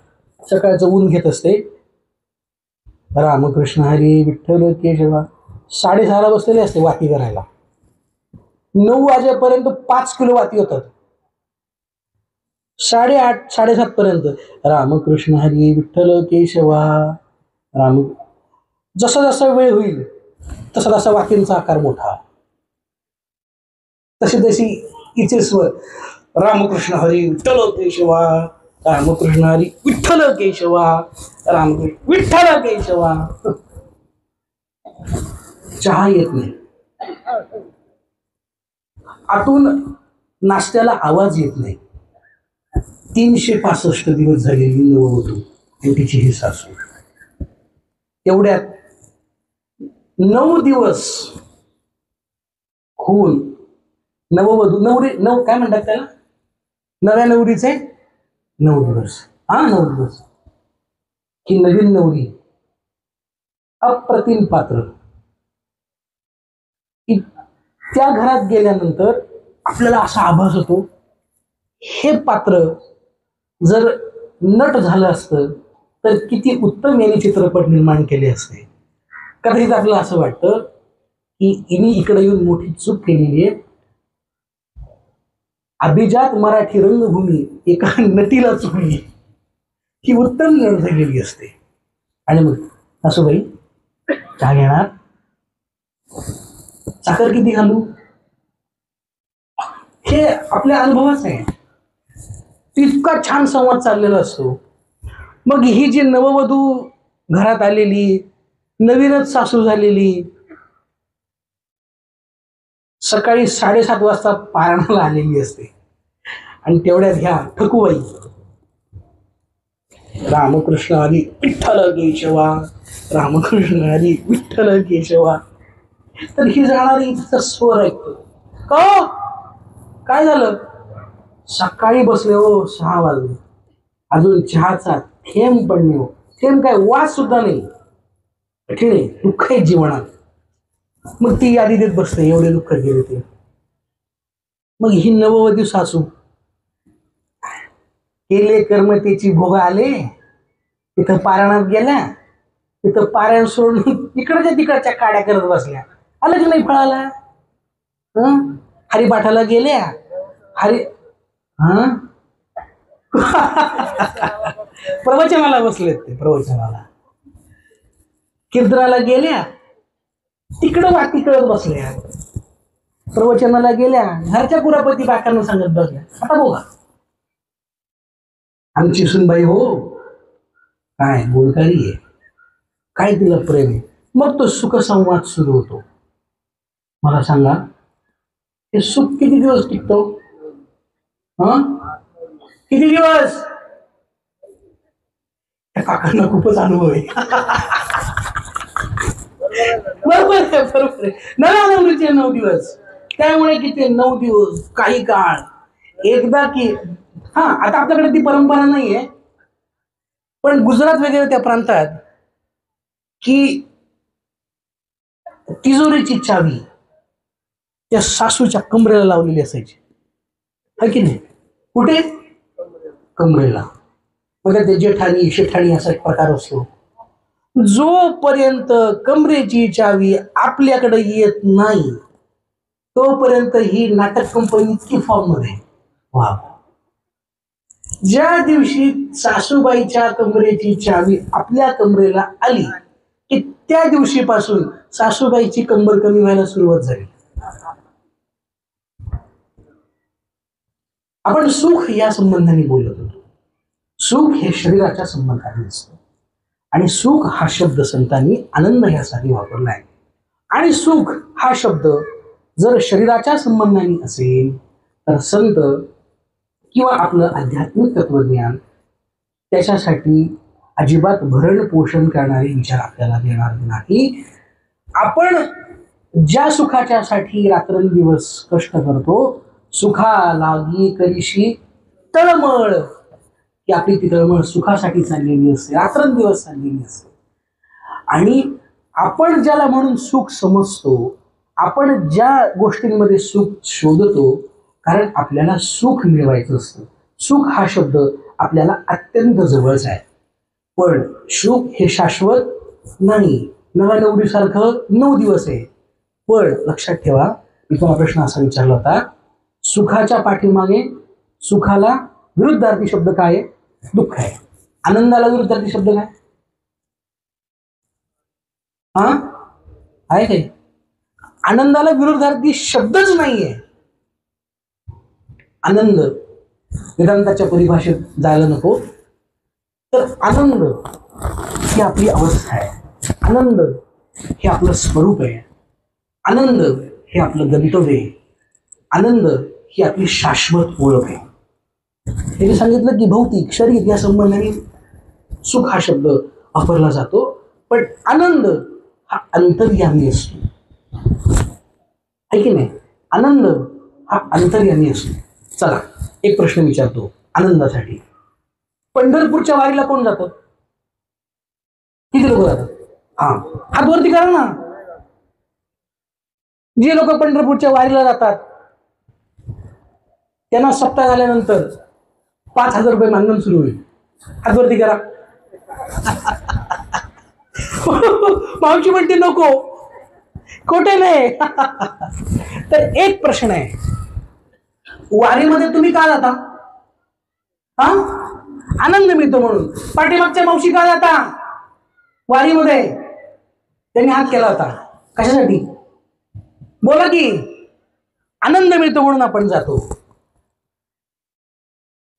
सकाळचं ऊन घेत असते. रामकृष्ण हरी विठ्ठल केशवा. 6:30ला बसलेले असते वाती करायला. 9 वाजेपर्यंत 5 किलो वाती होतात. 8:30 7:30 पर्यंत रामकृष्ण हरी विठ्ठल केशवा. जसा जसा वेळ होईल तसा तसा वातींचा आकार मोठा, तशी तशी हिचे स्वर. रामकृष्ण हरी विठ्ठल केशवा, रामकृष्ण हरी विठ्ठल केशवा, रामकृष्ण विठ्ठल केशवा. चहा येत नाही. आतून नाश्त्याला आवाज येत नाही. 365 दिवस झालेली नववधू आणि तिची ही सासू. एवढ्यात 9 दिवस होऊन नववधू काय म्हणतात त्याला, नव्या नवरीचे 9 दिवस. 9 दिवस. ही नवीन नवरी अप्रतिम पात्र. त्या घरात गेल्यानंतर आपल्याला असा आभास होतो, हे पात्र जर नट झालं असतं तर किती उत्तम यांनी चित्रपट निर्माण केले असते. कदाचित आपल्याला असं वाटतं की इनी इकडे येऊन मोठी चूक केलेली आहे. अभिजात मराठी रंगभूमी एका नटीला चुकली, ही उत्तम नट झालेली असते. आणि मग सासूबाई चहा घेणार, साखर किती घालू, हे आपल्या अनुभवाच आहे. इतका छान संवाद चाललेला असतो. मग ही जी नववधू घरात आलेली, नवीनच सासू झालेली, सकाळी 7:30 वाजता पारणाला आलेली असते. आणि तेवढ्यात ह्या ठकूबाई, रामकृष्ण हरी विठ्ठल केशवा, रामकृष्ण हरी विठ्ठल केशवा. तर ही जाणारी तिचा स्वर ऐकतो. का काय झालं, सकाळी बसले हो, 6 वाजले, अजून चहाचा थेंब पण नाही. थेंब काय, वास सुद्धा नाही. कठीण आहे, दुःख आहे जीवनात. मग ती यादी देत बसते, एवढे दुःख गेले ते. मग ही नववधू सासू, केले कर्मतेची भोग आले, तिथं पारायणात गेल्या, तिथं पारायण सोडून इकडच्या तिकडच्या काड्या करत बसल्या. आलं की नाही फळाला. हरिपाठाला गेल्या, प्रवचनाला बसलेत ते, प्रवचनाला कीर्तनाला गेल्या, तिकडं वाटी कळत बसल्या. प्रवचनाला गेल्या, घरच्या कुरापती बाकांना सांगत बसल्या. आता बघा, आमची सुनबाई हो काय गुणकारी आहे, काय तिला प्रेम आहे. मग तो सुखसंवाद सुरू होतो. मला सांगा, हे सुख किती दिवस टिकतो? किती दिवस? त्या काकांना खूपच अनुभव आहे. बरोबर आहे, बरोबर आहे. नव्या नवरीचे 9 दिवस, त्यामुळे किती 9 दिवस, काही काळ एकदा की. आता आपल्याकडे ती परंपरा नाहीये, पण गुजरात वगैरे त्या प्रांतात की तिजोरीची चावी त्या सासूच्या कमरेला लावलेली असायची, है की नाही? कुठे? कमरेला. मग ते जेठाणी शेठाणी असा एक प्रकार असतो. जोपर्यंत कमरेची चावी आपल्याकडे येत नाही तोपर्यंत ही नाटक कंपनी इतकी फॉर्म मध्ये. वा. ज्या दिवशी सासूबाईच्या कमरेची चावी आपल्या कमरेला आली की त्या दिवशीपासून सासूबाईची कंबर कमी व्हायला सुरुवात झाली. आपण सुख या संबंधाने बोलत होतो. सुख हे शरीराच्या संबंधाने असतं आणि सुख हा शब्द संतांनी आनंद यासाठी वापरला आहे. आणि सुख हा शब्द जर शरीराच्या संबंधाने असेल तर संत किंवा आपलं आध्यात्मिक तत्वज्ञान त्याच्यासाठी अजिबात भरण पोषण करणारे विचार आपल्याला देणार नाही. आपण ज्या सुखाच्या साठी रात्रंदिवस कष्ट करतो, सुखा लागी करीशी तळमळ, की आपली ती तळमळ सुखासाठी चाललेली असते, रात्रंदिवस चाललेली असते. आणि आपण ज्याला म्हणून सुख समजतो, आपण ज्या गोष्टींमध्ये सुख शोधतो, कारण आपल्याला सुख मिळवायचं असतं. सुख हा शब्द आपल्याला अत्यंत जवळचा आहे. पण सुख हे शाश्वत नाही. नव्या नवरीसारखं 9 दिवस आहे. पण लक्षात ठेवा, मी तुम्हाला प्रश्न असा विचारला होता, सुखाच्या पाठीमागे सुखाला विरुद्धार्थी शब्द काय आहे? दुःख आहे. आनंदाला विरुद्धार्थी शब्द काय आहे? काय? आनंदाला विरुद्धार्थी शब्दच नाहीये. आनंद वेदांताच्या परिभाषेत जायला नको तर आनंद ही आपली अवस्था आहे. आनंद हे आपलं स्वरूप आहे. आनंद हे आपलं गंतव्य आहे, आनंद ही आपली शाश्वत ओळख आहे. त्यांनी सांगितलं की भौतिक शरीर या संबंधाने सुख हा शब्द वापरला जातो, पण आनंद हा अंतर्यामी असतो. आहे की नाही? आनंद हा अंतर्यामी असतो. चला एक प्रश्न विचारतो आनंदासाठी. पंढरपूरच्या वारीला कोण जातं? किती लोक जातात? हा, हात वरती करा ना. जे लोक पंढरपूरच्या वारीला जातात त्यांना सप्ताह झाल्यानंतर 5,000 रुपये मानधन सुरू होईल. हात वरती करा. मावशी म्हणते नको, खोटे नाही. तर एक प्रश्न आहे, वारीमध्ये तुम्ही का जाता? हा, आनंद मिळतो म्हणून. पाठीमागच्या मावशी का जाता वारीमध्ये? त्यांनी हात केला होता. कशासाठी? बोला की. आनंद मिळतो म्हणून आपण जातो.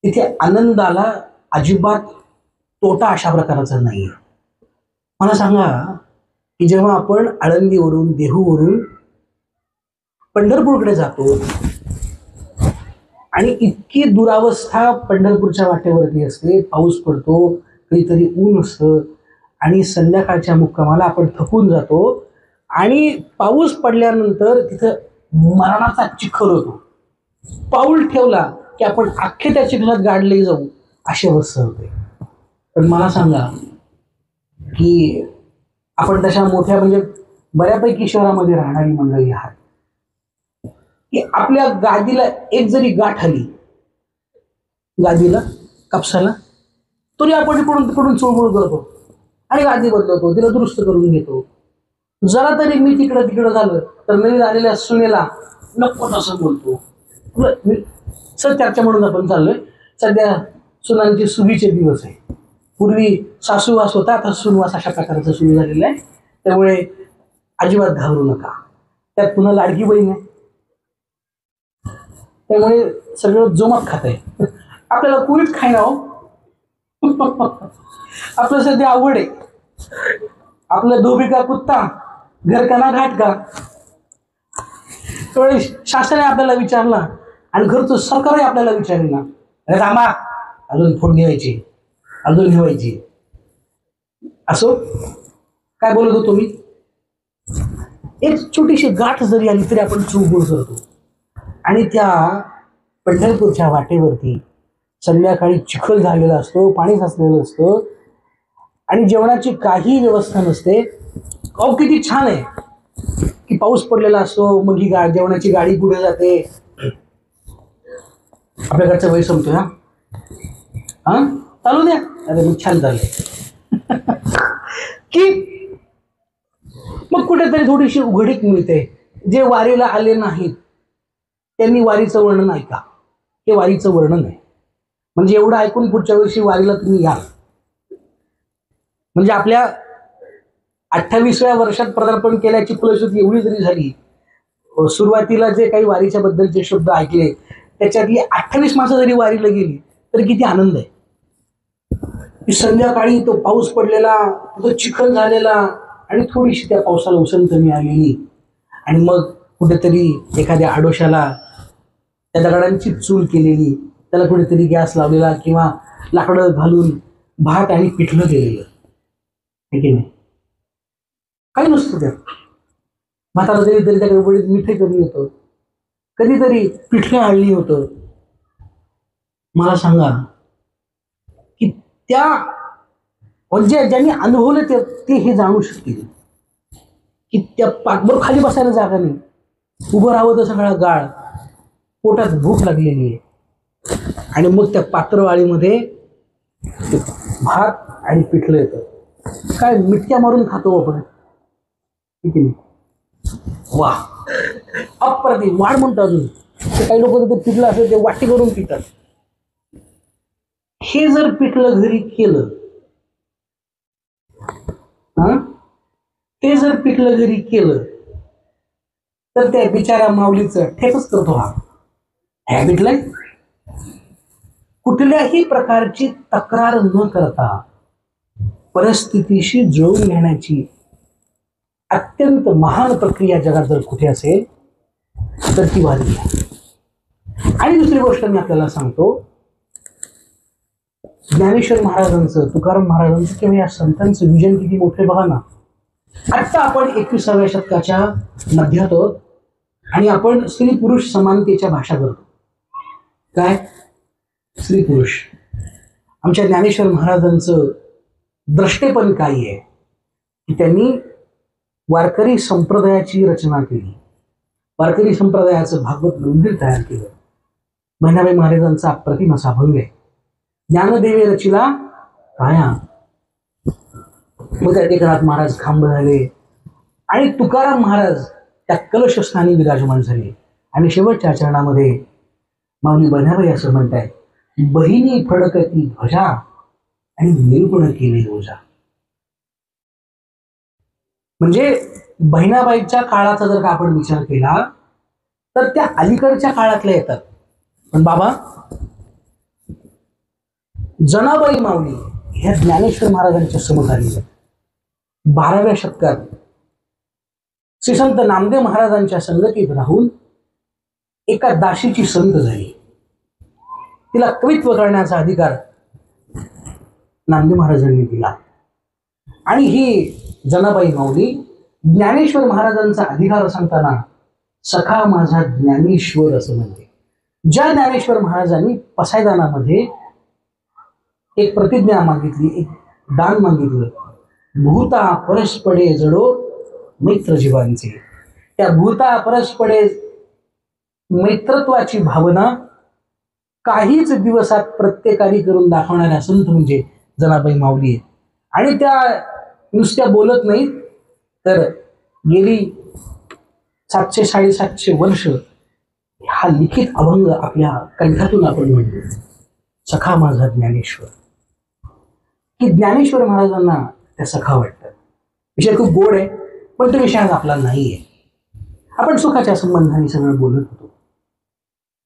तिथे आनंदाला अजिबात तोटा अशा प्रकारचा नाहीये. मला सांगा की जेव्हा आपण आळंदीवरून देहूवरून पंढरपूरकडे जातो आणि इतकी दुरावस्था पंढरपूरच्या वाटेवरती असते, पाऊस पडतो, कधीतरी ऊन असतं आणि संध्याकाळच्या मुक्कामाला आपण थकून जातो आणि पाऊस पडल्यानंतर तिथं मरणाचा चिखल होतो. पाऊल ठेवला की आपण अख्खे त्या चिखलात गाडले जाऊ अशी अवस्था होते. पण मला सांगा की आपण तशा मोठ्या म्हणजे बऱ्यापैकी शहरामध्ये राहणारी मंडळी आहात की आपल्या गादीला एक जरी गाठ आली, गादीला कापसाला, तरी आपण इकडून तिकडून चुळबुळ करतो आणि गादी बदलवतो, तिला दुरुस्त करून घेतो. जरा तरी मी तिकडं तिकडं झालं तर नवीन आलेल्या सुनेला नको असं बोलतो. सर चर्चा म्हणून आपण चाललोय. सध्या सुनांचे सुगीचे दिवस आहे. पूर्वी सासूवास होता, आता सुनवास अशा प्रकारचं सुरू झालेलं आहे. त्यामुळे अजिबात घाबरू नका. त्यात पुन्हा लाडकी बहीण आहे, त्यामुळे सगळं जोमात खात आहे. आपल्याला कुणीच खायना हो. आपलं सध्या आवड आहे. आपलं धोबी का कुत्ता, घर का ना घाट का. त्यामुळे शासनाने आपल्याला विचारला आणि घरचं सरकारही आपल्याला विचारेना. अरे थांबा, अजून फोडणी व्हायची, अजून ठेवायची. असो, काय बोलत होतो मी? एक छोटीशी गाठ जरी आली तरी आपण चुळबुळ करतो. आणि त्या पंढरपूरच्या वाटेवरती संध्याकाळी चिखल झालेला असतो, पाणी साचलेलं असतं आणि जेवणाची काही व्यवस्था नसते. अहो किती छान आहे की पाऊस पडलेला असतो, मग ही जेवणाची गाडी पुढे जाते. आपल्याकडचं वय संपतोय. हा, चालू द्या. अरे मग छान चाललंय. की मग कुठेतरी थोडीशी उघडीक मिळते. जे वारीला आले नाहीत त्यांनी वारीचं वर्णन ऐका. हे वारीचं वर्णन आहे. म्हणजे एवढं ऐकून पुढच्या वर्षी वारीला तुम्ही या. म्हणजे आपल्या 28व्या वर्षात पदार्पण केल्याची फलश्रुती एवढी जरी झाली, सुरुवातीला जे काही वारीच्या बद्दलचे शब्द ऐकले त्याच्यातली 28 माणसं जरी वारीला गेली तरी किती आनंद आहे. संध्याकाळी तो पाऊस पडलेला, तो चिखल झालेला आणि थोडीशी त्या पावसाला उसंत मिळालेली आणि मग कुठेतरी एखाद्या आडोशाला त्या दगडांची चूल केलेली, त्याला कुठेतरी गॅस लावलेला किंवा लाकडं घालून भात आणि पिठलं केलेलं. हे की नाही? काही नसतं त्या भाताला. कधीतरी त्या गडबडीत मिठे कमी होतं, कधीतरी पिठलं आणली होतं. मला सांगा की त्या म्हणजे ज्यांनी अनुभवलं ते हे जाणू शकतील की त्या पाठबरोबर खाली बसायला जागा नाही, उभं राहावं तर सगळा गाळ, पोटात भूक लागलेली आहे आणि मग त्या पात्रवाळीमध्ये भात आणि पिठलं येतं. काय मिटक्या मारून खातो आपण, ठीक आहे? वा, अप्रतिम. वाढ म्हणतो अजून. काही लोक ते पिठलं असेल ते वाटी करून पितात. हे जर पिठलं घरी केलं, ते जर पिठलं घरी केलं तर त्या बिचाऱ्या माऊलीचं ठेकच करतो. हा पिठलंय. कुठल्याही प्रकारची तक्रार न करता परिस्थितीशी जुळवून घेण्याची अत्यंत महान प्रक्रिया जगात जर कुठे असेल तर ती वाढली. आणि दुसरी गोष्ट मी आपल्याला सांगतो, ज्ञानेश्वर महाराजांचं, तुकाराम महाराजांचं किंवा या संतांचं विजन किती मोठे बघा ना. आत्ता आपण 21व्या शतकाच्या मध्यात आहोत आणि आपण स्त्री पुरुष समानतेच्या भाषा करतो. काय स्त्री पुरुष? आमच्या ज्ञानेश्वर महाराजांचं द्रष्टेपण काय आहे की त्यांनी वारकरी संप्रदायाची रचना केली, वारकरी संप्रदायाचं भागवत मंदिर तयार केलं. बहिणाबाई महाराजांचा अप्रतिम असा अभंग आहे, ज्ञानदेवे रचिला पाया. मग त्या एकनाथ महाराज खांब झाले आणि तुकाराम महाराज त्या कलशस्थानी विराजमान झाले. आणि शेवटच्या चरणामध्ये माऊली बहिणाबाई असं म्हणताय, बहिणी फडकती ध्वजा आणि निरूपण केले रोजा. म्हणजे बहिणाबाईच्या काळाचा जर का आपण विचार केला तर त्या अलीकडच्या काळातल्या येतात. पण बाबा, जनाबाई माऊली ह्या ज्ञानेश्वर महाराजांच्या समकालीन 12व्या शतकात श्री संत नामदेव महाराजांच्या संगतीत राहून एका दासीची संत झाली. तिला कवित्व करण्याचा अधिकार नामदेव महाराजांनी दिला. आणि ही जनाबाई माऊली ज्ञानेश्वर महाराजांचा अधिकार सांगताना सखा माझा ज्ञानेश्वर असं म्हणते. ज्या ज्ञानेश्वर महाराजांनी पसायदानामध्ये एक प्रतिज्ञा मागितली, एक दान मागितलं, भूता परस्पडे जडो मैत्र जीवांचे. त्या भूता परस्पडे मैत्रत्वाची भावना काहीच दिवसात प्रत्येकाने करून दाखवणाऱ्या संत म्हणजे जनाबाई माऊली आहे. आणि त्या नुसत्या बोलत नाहीत, तर गेली 700-750 वर्ष हा लिखित अभंग आपल्या कंठातून आपण म्हणतो, सखा माझा ज्ञानेश्वर. की ज्ञानेश्वर महाराजांना त्या सखा वाटतात. विषय खूप गोड आहे, पण तो विषय आज आपला नाही आहे. आपण सुखाच्या संबंधाने सगळं बोलत होतो,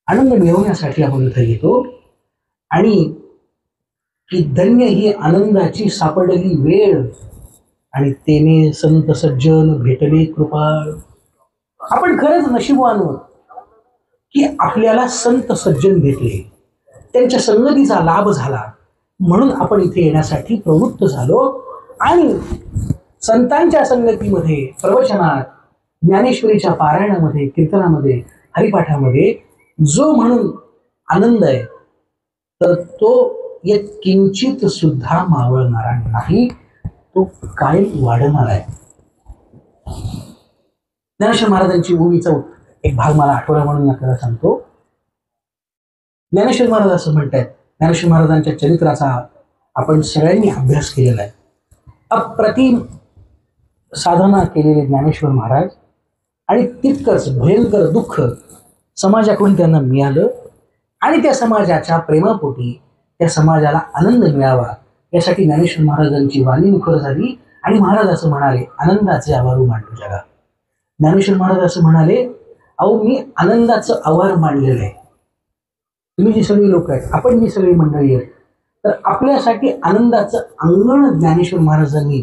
आनंद मिळवण्यासाठी आपण इथं येतो. आणि की धन्य ही आनंदाची सापडली वेळ आणि तेने संत सज्जन भेटले कृपाळ. आपण खरंच नशीबवान आहोत की आपल्याला संत सज्जन भेटले, त्यांच्या संगतीचा लाभ झाला, म्हणून आपण इथे येण्यासाठी प्रवृत्त झालो. आणि संतांच्या संगतीमध्ये, प्रवचनात, ज्ञानेश्वरीच्या पारायणामध्ये, कीर्तनामध्ये, हरिपाठामध्ये जो म्हणून आनंद आहे, तर तो एक किंचित सुद्धा मावळणारा नाही, तो कायम वाढणार आहे. ज्ञानेश्वर महाराजांची ओवीचा एक भाग मला आठवला म्हणून मी आपल्याला सांगतो. ज्ञानेश्वर महाराज असं म्हणतात, ज्ञानेश्वर महाराजांच्या चरित्राचा आपण सगळ्यांनी अभ्यास केलेला आहे. अप्रतिम साधना केलेले ज्ञानेश्वर महाराज, आणि तितकंच भयंकर दुःख समाजाकडून त्यांना मिळालं. आणि त्या समाजाच्या प्रेमापोटी त्या समाजाला आनंद मिळावा यासाठी ज्ञानेश्वर महाराजांची वाणी मुखर झाली. आणि महाराज असं म्हणाले, आनंदाचे आवारू मांडू जगा. ज्ञानेश्वर महाराज असं म्हणाले, अहो मी आनंदाचं आवार मांडलेलं आहे. तुम्ही जी सगळी लोक आहेत, आपण जी सगळी मंडळी आहेत, तर आपल्यासाठी आनंदाचं अंगण ज्ञानेश्वर महाराजांनी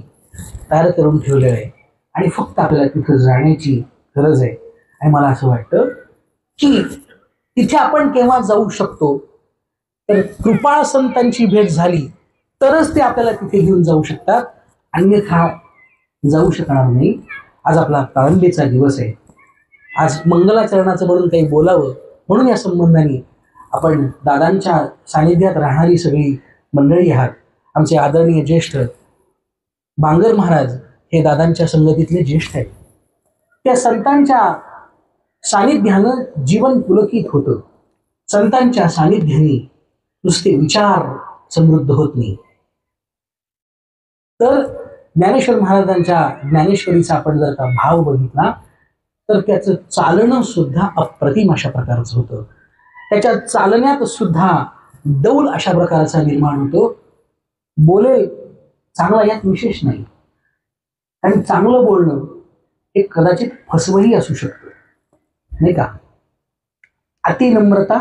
तयार करून ठेवलेलं आहे. आणि फक्त आपल्याला तिथं जाण्याची गरज आहे. आणि मला असं वाटतं की तिथे आपण केव्हा जाऊ शकतो, तर कृपाळ संतांची भेट झाली तरच ते आपल्याला तिथे घेऊन जाऊ शकतात, अन्यथा जाऊ शकणार नाही. आज आपला प्रारंभीचा दिवस आहे. आज मंगलाचरणाचं म्हणून काही बोलावं म्हणून या संबंधाने आपण दादांच्या सानिध्यात राहणारी सगळी मंडळी आहात. आमचे आदरणीय ज्येष्ठ बांगर महाराज हे दादांच्या संगतीतले ज्येष्ठ आहेत. त्या संतांच्या सानिध्यानं जीवन पुलकित होतं. संतांच्या सानिध्याने नुसते विचार समृद्ध होत नाही. तर ज्ञानेश्वर महाराजांच्या ज्ञानेश्वरीचा आपण जर का भाव बघितला तर त्याचं चालणं सुद्धा अप्रतिम अशा प्रकारचं होतं. त्याच्या चालण्यात सुद्धा डौल अशा प्रकारचा निर्माण होतो. बोले चांगला यात विशेष नाही, आणि चांगलं बोलणं हे कदाचित फसवही असू शकतं, नाही का. अतिनम्रता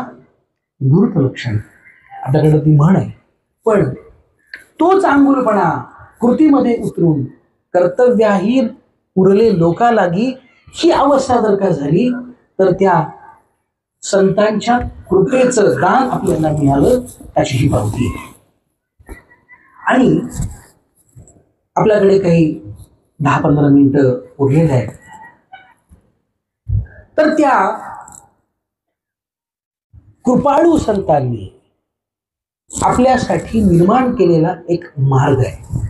धूर्त लक्षण आपल्याकडे ती म्हण आहे. पण तो चांगुलपणा कृतीमध्ये उतरून कर्तव्याहीन उरले लोकालागी ही अवस्था जर का झाली तर त्या संतांच्या कृपेचं दान आपल्याला मिळालं त्याची ही पावती आहे. आणि आपल्याकडे काही 10-15 मिनिटं उरलेले आहेत. तर त्या कृपाळू संतांनी आपल्यासाठी निर्माण केलेला एक मार्ग आहे.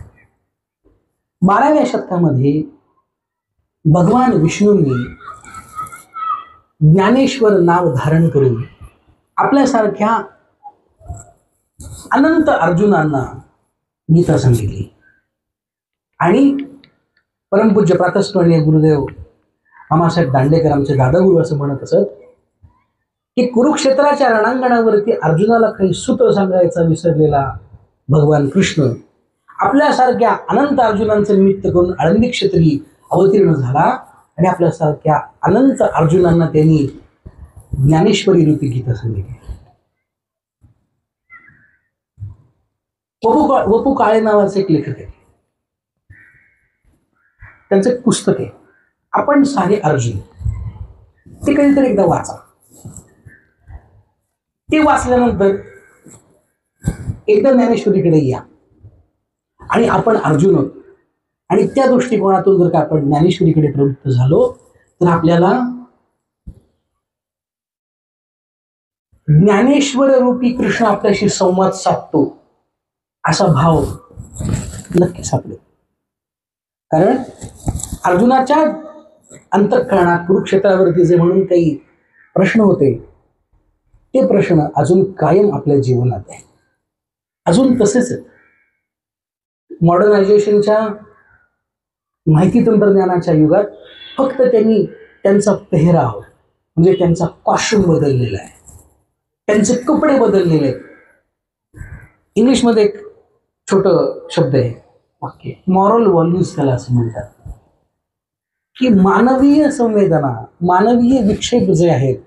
12व्या शतकामध्ये भगवान विष्णूंनी ज्ञानेश्वर नाव धारण करून आपल्यासारख्या अनंत अर्जुनांना गीता सांगितली. आणि परमपूज्य प्रातस्मरणीय गुरुदेव मामासाहेब दांडेकर आमचे दादागुरु असं म्हणत असत की कुरुक्षेत्राच्या रणांगणावरती अर्जुनाला काही सूत्र सांगायचा विसरलेला भगवान कृष्ण आपल्यासारख्या अनंत अर्जुनांचं निमित्त करून आळंदी क्षेत्री अवतीर्ण झाला आणि आपल्यासारख्या अनंत अर्जुनांना त्यांनी ज्ञानेश्वरी रूपी गीता सांगितली. वपू काळे नावाचे एक लेखक आहेत. त्यांचं एक पुस्तक आहे आपण सारे अर्जुन. ते कधीतरी एकदा वाचा. ते वाचल्यानंतर एकदा ज्ञानेश्वरीकडे या आणि आपण अर्जुन आहोत आणि त्या दृष्टिकोनातून जर का आपण ज्ञानेश्वरीकडे प्रवृत्त झालो तर आपल्याला ज्ञानेश्वर रूपी कृष्ण आपल्याशी संवाद साधतो असा भाव नक्की सापडेल. कारण अर्जुनाच्या अंतःकरणात कुरुक्षेत्रावरती जे म्हणून काही प्रश्न होते ते प्रश्न अजून कायम आपल्या जीवनात आहे. अजून तसेच मॉडर्नायझेशनच्या माहिती तंत्रज्ञानाच्या युगात फक्त त्यांनी त्यांचा पेहराव म्हणजे त्यांचा कॉस्ट्यूम बदललेला आहे, त्यांचे कपडे बदललेले आहेत. इंग्लिशमध्ये एक छोटं शब्द आहे वाक्य मॉरल व्हॅल्यूज त्याला असं म्हणतात की मानवीय संवेदना मानवीय विक्षेप जे आहेत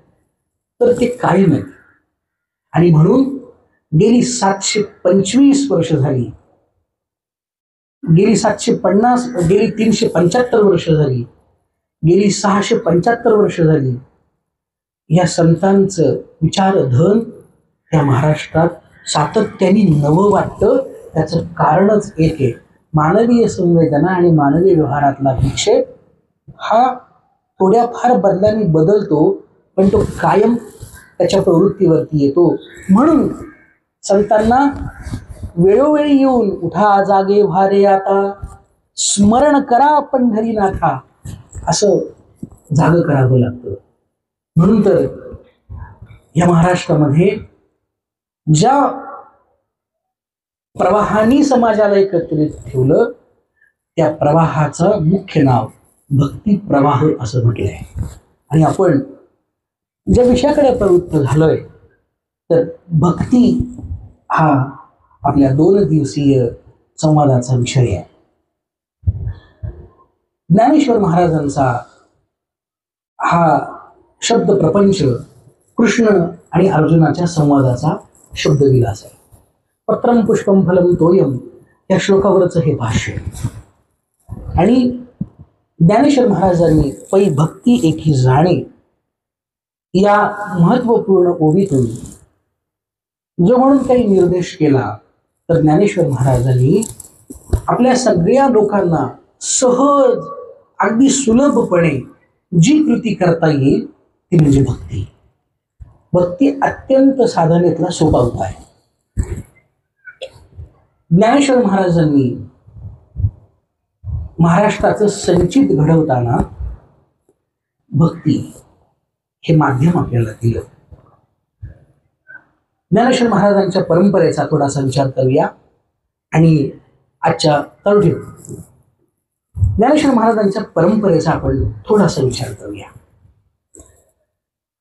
तर ते कायम आहेत. आणि म्हणून गेली 725 वर्ष झाली, गेली 750 गेली 375 वर्ष झाली, गेली 675 वर्ष झाली या संतांचं विचारधन या महाराष्ट्रात सातत्याने नवं वाटतं. त्याचं कारणच एक आहे मानवीय संवेदना आणि मानवीय व्यवहारातला विक्षेप हा थोड्याफार बदलांनी बदलतो पण तो कायम त्याच्या प्रवृत्तीवरती येतो. म्हणून संतांना वेळोवेळी येऊन उठा जागे व्हारे आता स्मरण करा पंढरीनाथा असं जागं करावं लागतं. म्हणून तर या महाराष्ट्रामध्ये ज्या प्रवाहाने समाजाला एकत्रित ठेवलं त्या प्रवाहाचं मुख्य नाव भक्ती प्रवाह असं म्हटलं आहे. आणि आपण ज्या विषयाकडे प्रवृत्त झालोय तर भक्ती हा आपल्या 2 दिवसीय संवादाचा विषय आहे. ज्ञानेश्वर महाराजांचा हा शब्द प्रपंच कृष्ण आणि अर्जुनाच्या संवादाचा शब्दविलास आहे. पत्रम पुष्पम फलम तोयम या श्लोकावरच हे भाष्य. आणि ज्ञानेश्वर महाराजांनी पै भक्ती एकी जाणे या महत्वपूर्ण ओवीतून जो म्हणून काही निर्देश केला तर ज्ञानेश्वर महाराजांनी आपल्या सगळ्या लोकांना सहज अगदी सुलभपणे जी कृती करता येईल ती म्हणजे भक्ती. भक्ती अत्यंत साधनेतला सोपा उपाय. ज्ञानेश्वर महाराजांनी महाराष्ट्राचं संचित घडवताना भक्ती हे माध्यम आपल्याला दिलं. ज्ञानेश्वर महाराजांच्या परंपरेचा थोडासा विचार करूया आणि आजच्या तळठीव ज्ञानेश्वर महाराजांच्या परंपरेचा आपण थोडासा विचार करूया.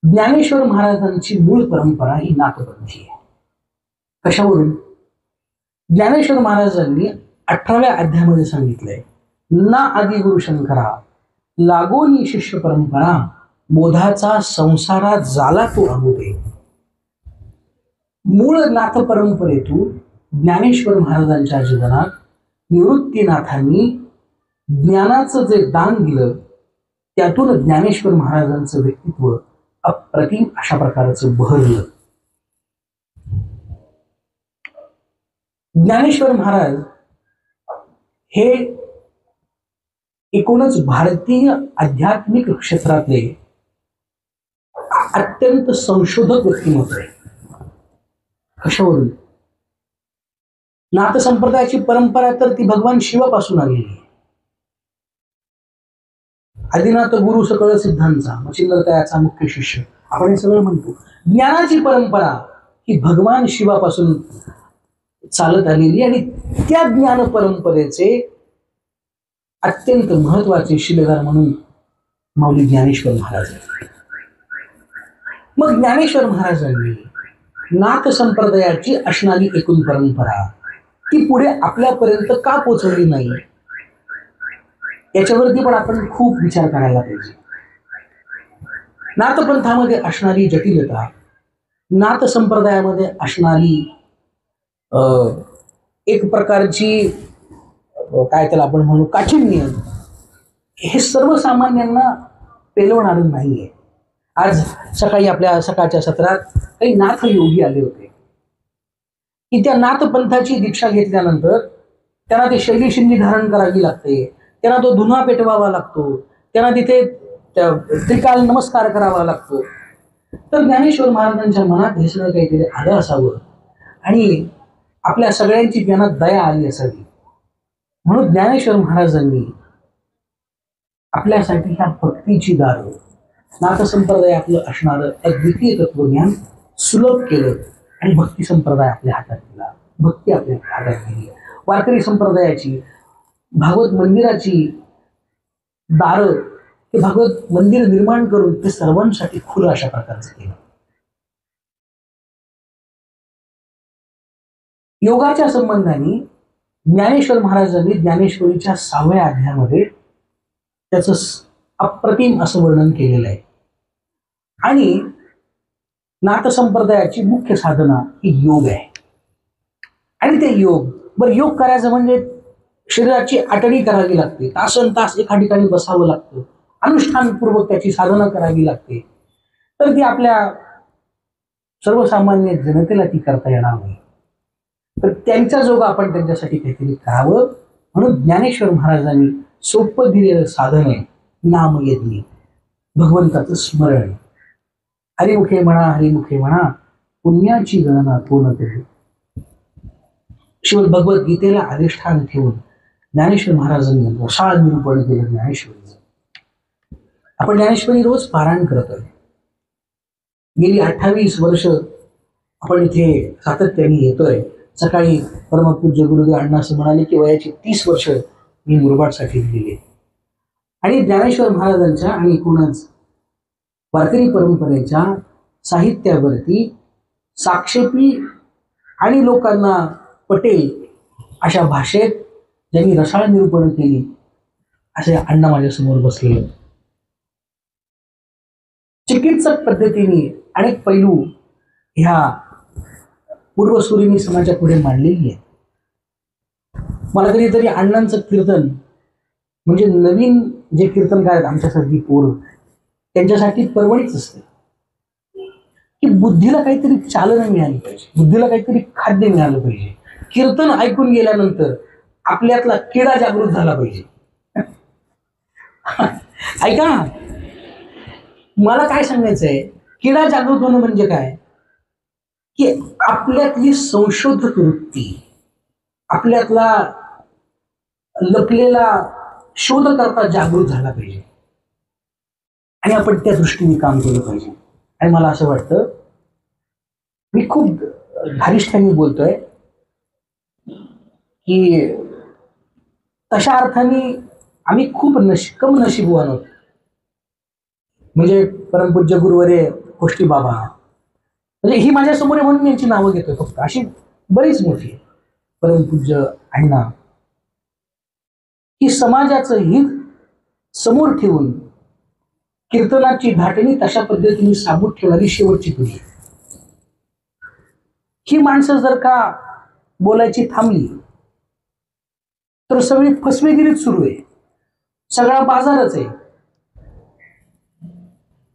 ज्ञानेश्वर महाराजांची मूळ परंपरा ही नाथपंथी आहे. कशावरून? ज्ञानेश्वर महाराजांनी 18व्या अध्यायामध्ये सांगितलंय ना आदि गुरु शंकरा लागोनी शिष्य परंपरा बोधाचा संसारात झाला तो अनुभवे. मूळ नाथ परंपरेतून ज्ञानेश्वर महाराजांच्या जीवनात निवृत्तीनाथांनी ज्ञानाचं जे दान दिलं त्यातून ज्ञानेश्वर महाराजांचं व्यक्तित्व अप्रतिम अशा प्रकारचं बहरलं. ज्ञानेश्वर महाराज हे एकूणच भारतीय आध्यात्मिक क्षेत्रातले अत्यंत संशोधक व्यक्तिमत्व आहे. कशावरून? नाथ संप्रदायाची परंपरा तर ती भगवान शिवापासून आलेली आहे. आदिनाथ गुरु सकळ सिद्धांचा मच्छिंद्रकायाचा मुख्य शिष्य आपण हे सगळं म्हणतो. ज्ञानाची परंपरा ही भगवान शिवापासून चालत आलेली आणि त्या ज्ञान परंपरेचे अत्यंत महत्वाचे शिलेदार म्हणून माऊली ज्ञानेश्वर महाराज. मग ज्ञानेश्वर महाराजांनी नाथ संप्रदायाची असणारी एकूण परंपरा ती पुढे आपल्यापर्यंत का पोचवली नाही, याच्यावरती पण आपण खूप विचार करायला पाहिजे. नाथपंथामध्ये असणारी जटिलता, नाथ संप्रदायामध्ये असणारी एक प्रकारची काय त्याला आपण म्हणू काठिण्य, हे सर्वसामान्यांना पेलवणारं नाहीये. आज सकाळी आपल्या सकाळच्या सत्रात काही नाथ योगी आले होते की त्या नाथपंथाची दीक्षा घेतल्यानंतर त्यांना ते शैलीशिंदी धारण करावी लागते, त्यांना तो धुना पेटवावा लागतो, त्यांना तिथे त्रिकाल नमस्कार करावा लागतो. तर ज्ञानेश्वर महाराजांच्या मनात हे सगळं काहीतरी आलं असावं आणि आपल्या सगळ्यांची त्यांना दया आली असावी, म्हणून ज्ञानेश्वर महाराजांनी आपल्यासाठी ह्या भक्तीची दारं, नाथ संप्रदायातलं असणारं अद्वितीय तत्वज्ञान सुलभ केलं आणि भक्ती संप्रदाय आपल्या हातात दिला, भक्ती आपल्या हातात दिली. वारकरी संप्रदायाची, भागवत मंदिराची दारं, ते भागवत मंदिर निर्माण करून ते सर्वांसाठी खुलं अशा प्रकारचं केलं. योगाच्या संबंधाने ज्ञानेश्वर महाराजांनी ज्ञानेश्वरीच्या 6व्या अध्यायामध्ये त्याचं अप्रतिम असं वर्णन केलेलं आहे. आणि नाथ संप्रदायाची मुख्य साधना ही योग आहे. आणि ते योग करायचं म्हणजे शरीराची आटणी करावी लागते, तासन तास एका ठिकाणी बसावं लागतं, अनुष्ठानपूर्वक त्याची साधना करावी लागते. तर ती आपल्या सर्वसामान्य जनतेला ती करता येणार नाही. तर त्यांच्या जोग आपण त्यांच्यासाठी काहीतरी करावं म्हणून ज्ञानेश्वर महाराजांनी सोपं दिलेलं साधन आहे नामयज्ञ, भगवंताचं स्मरण. हरिमुखे म्हणा पुण्याची गणना कोण करू. शिव भगवद्गीतेला अधिष्ठान ठेवून ज्ञानेश्वर महाराजांनी रसाळ निरूपण केलं ज्ञानेश्वरीचं. आपण ज्ञानेश्वरी रोज पारायण करतोय. गेली 28 वर्ष आपण इथे सातत्याने येतोय. सकाळी परमपूज्य गुरुदेव अण्णा असं म्हणाले की वयाची 30 वर्ष मी मुरबाडसाठी दिली आणि ज्ञानेश्वर महाराजांच्या आणि एकूणच वारकरी परंपरेच्या साहित्यावरती साक्षेपी आणि लोकांना पटेल अशा भाषेत ज्यांनी रसाळ निरूपण केली असे अण्णा माझ्यासमोर बसलेले. चिकित्सक पद्धतीने अनेक पैलू ह्या पूर्वसुरीनी समाजा पुढे मांडलेली आहे. मला कधीतरी अण्णांचं कीर्तन म्हणजे नवीन जे कीर्तनकार आहेत आमच्यासारखी पोर त्यांच्यासाठी पर्वणीच असते की बुद्धीला काहीतरी चालना मिळाली पाहिजे, बुद्धीला काहीतरी खाद्य मिळालं पाहिजे. कीर्तन ऐकून गेल्यानंतर आपल्यातला किडा जागृत झाला पाहिजे. ऐका ना, मला काय सांगायचंय, किडा जागृत होणं म्हणजे काय की आपल्यातली संशोधक वृत्ती, आपल्यातला लपलेला शोधकर्ता जागृत झाला पाहिजे आणि आपण त्या दृष्टीने काम केलं पाहिजे. आणि मला असं वाटतं, मी खूप धारिष्ठ्याने बोलतोय की तशा अर्थाने आम्ही खूप कम नशीबवान आहोत. म्हणजे परमपूज्य गुरुवरे गोष्टी बाबा, म्हणजे ही माझ्या समोर आहे म्हणून मी यांची नावं घेतोय फक्त, अशी बरीच मोठी आहे. परमपूज्य अण्णा ही समाजाचं हित समोर ठेवून कीर्तनाची घाटणी तशा पद्धतीने साबूत ठेवणारी शेवटची पिढी. ही माणसं जर का बोलायची थांबली तर सगळी फसवेगिरीच सुरू आहे, सगळा बाजारच आहे.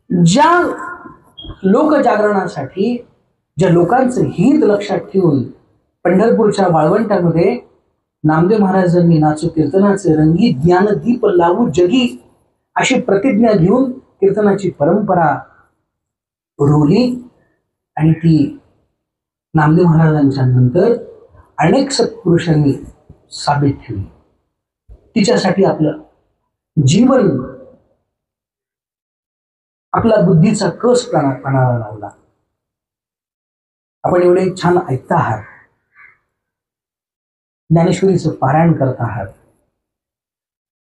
ज्या लोकजागरणासाठी ज्या लोकांचं हित लक्षात ठेवून पंढरपूरच्या वाळवंटामध्ये नामदेव महाराजांनी नाचू कीर्तनाचे रंगी ज्ञान दीप लावू जगी अशी प्रतिज्ञा घेऊन कीर्तनाची परंपरा रुळली आणि ती नामदेव महाराजांच्या नंतर अनेक सत्पुरुषांनी साबित ठेवली. तिच्यासाठी आपलं जीवन, आपला बुद्धीचा कस पणाला लावला. आपण एवढे छान ऐकता आहात, ज्ञानेश्वरीचं पारायण करत आहात,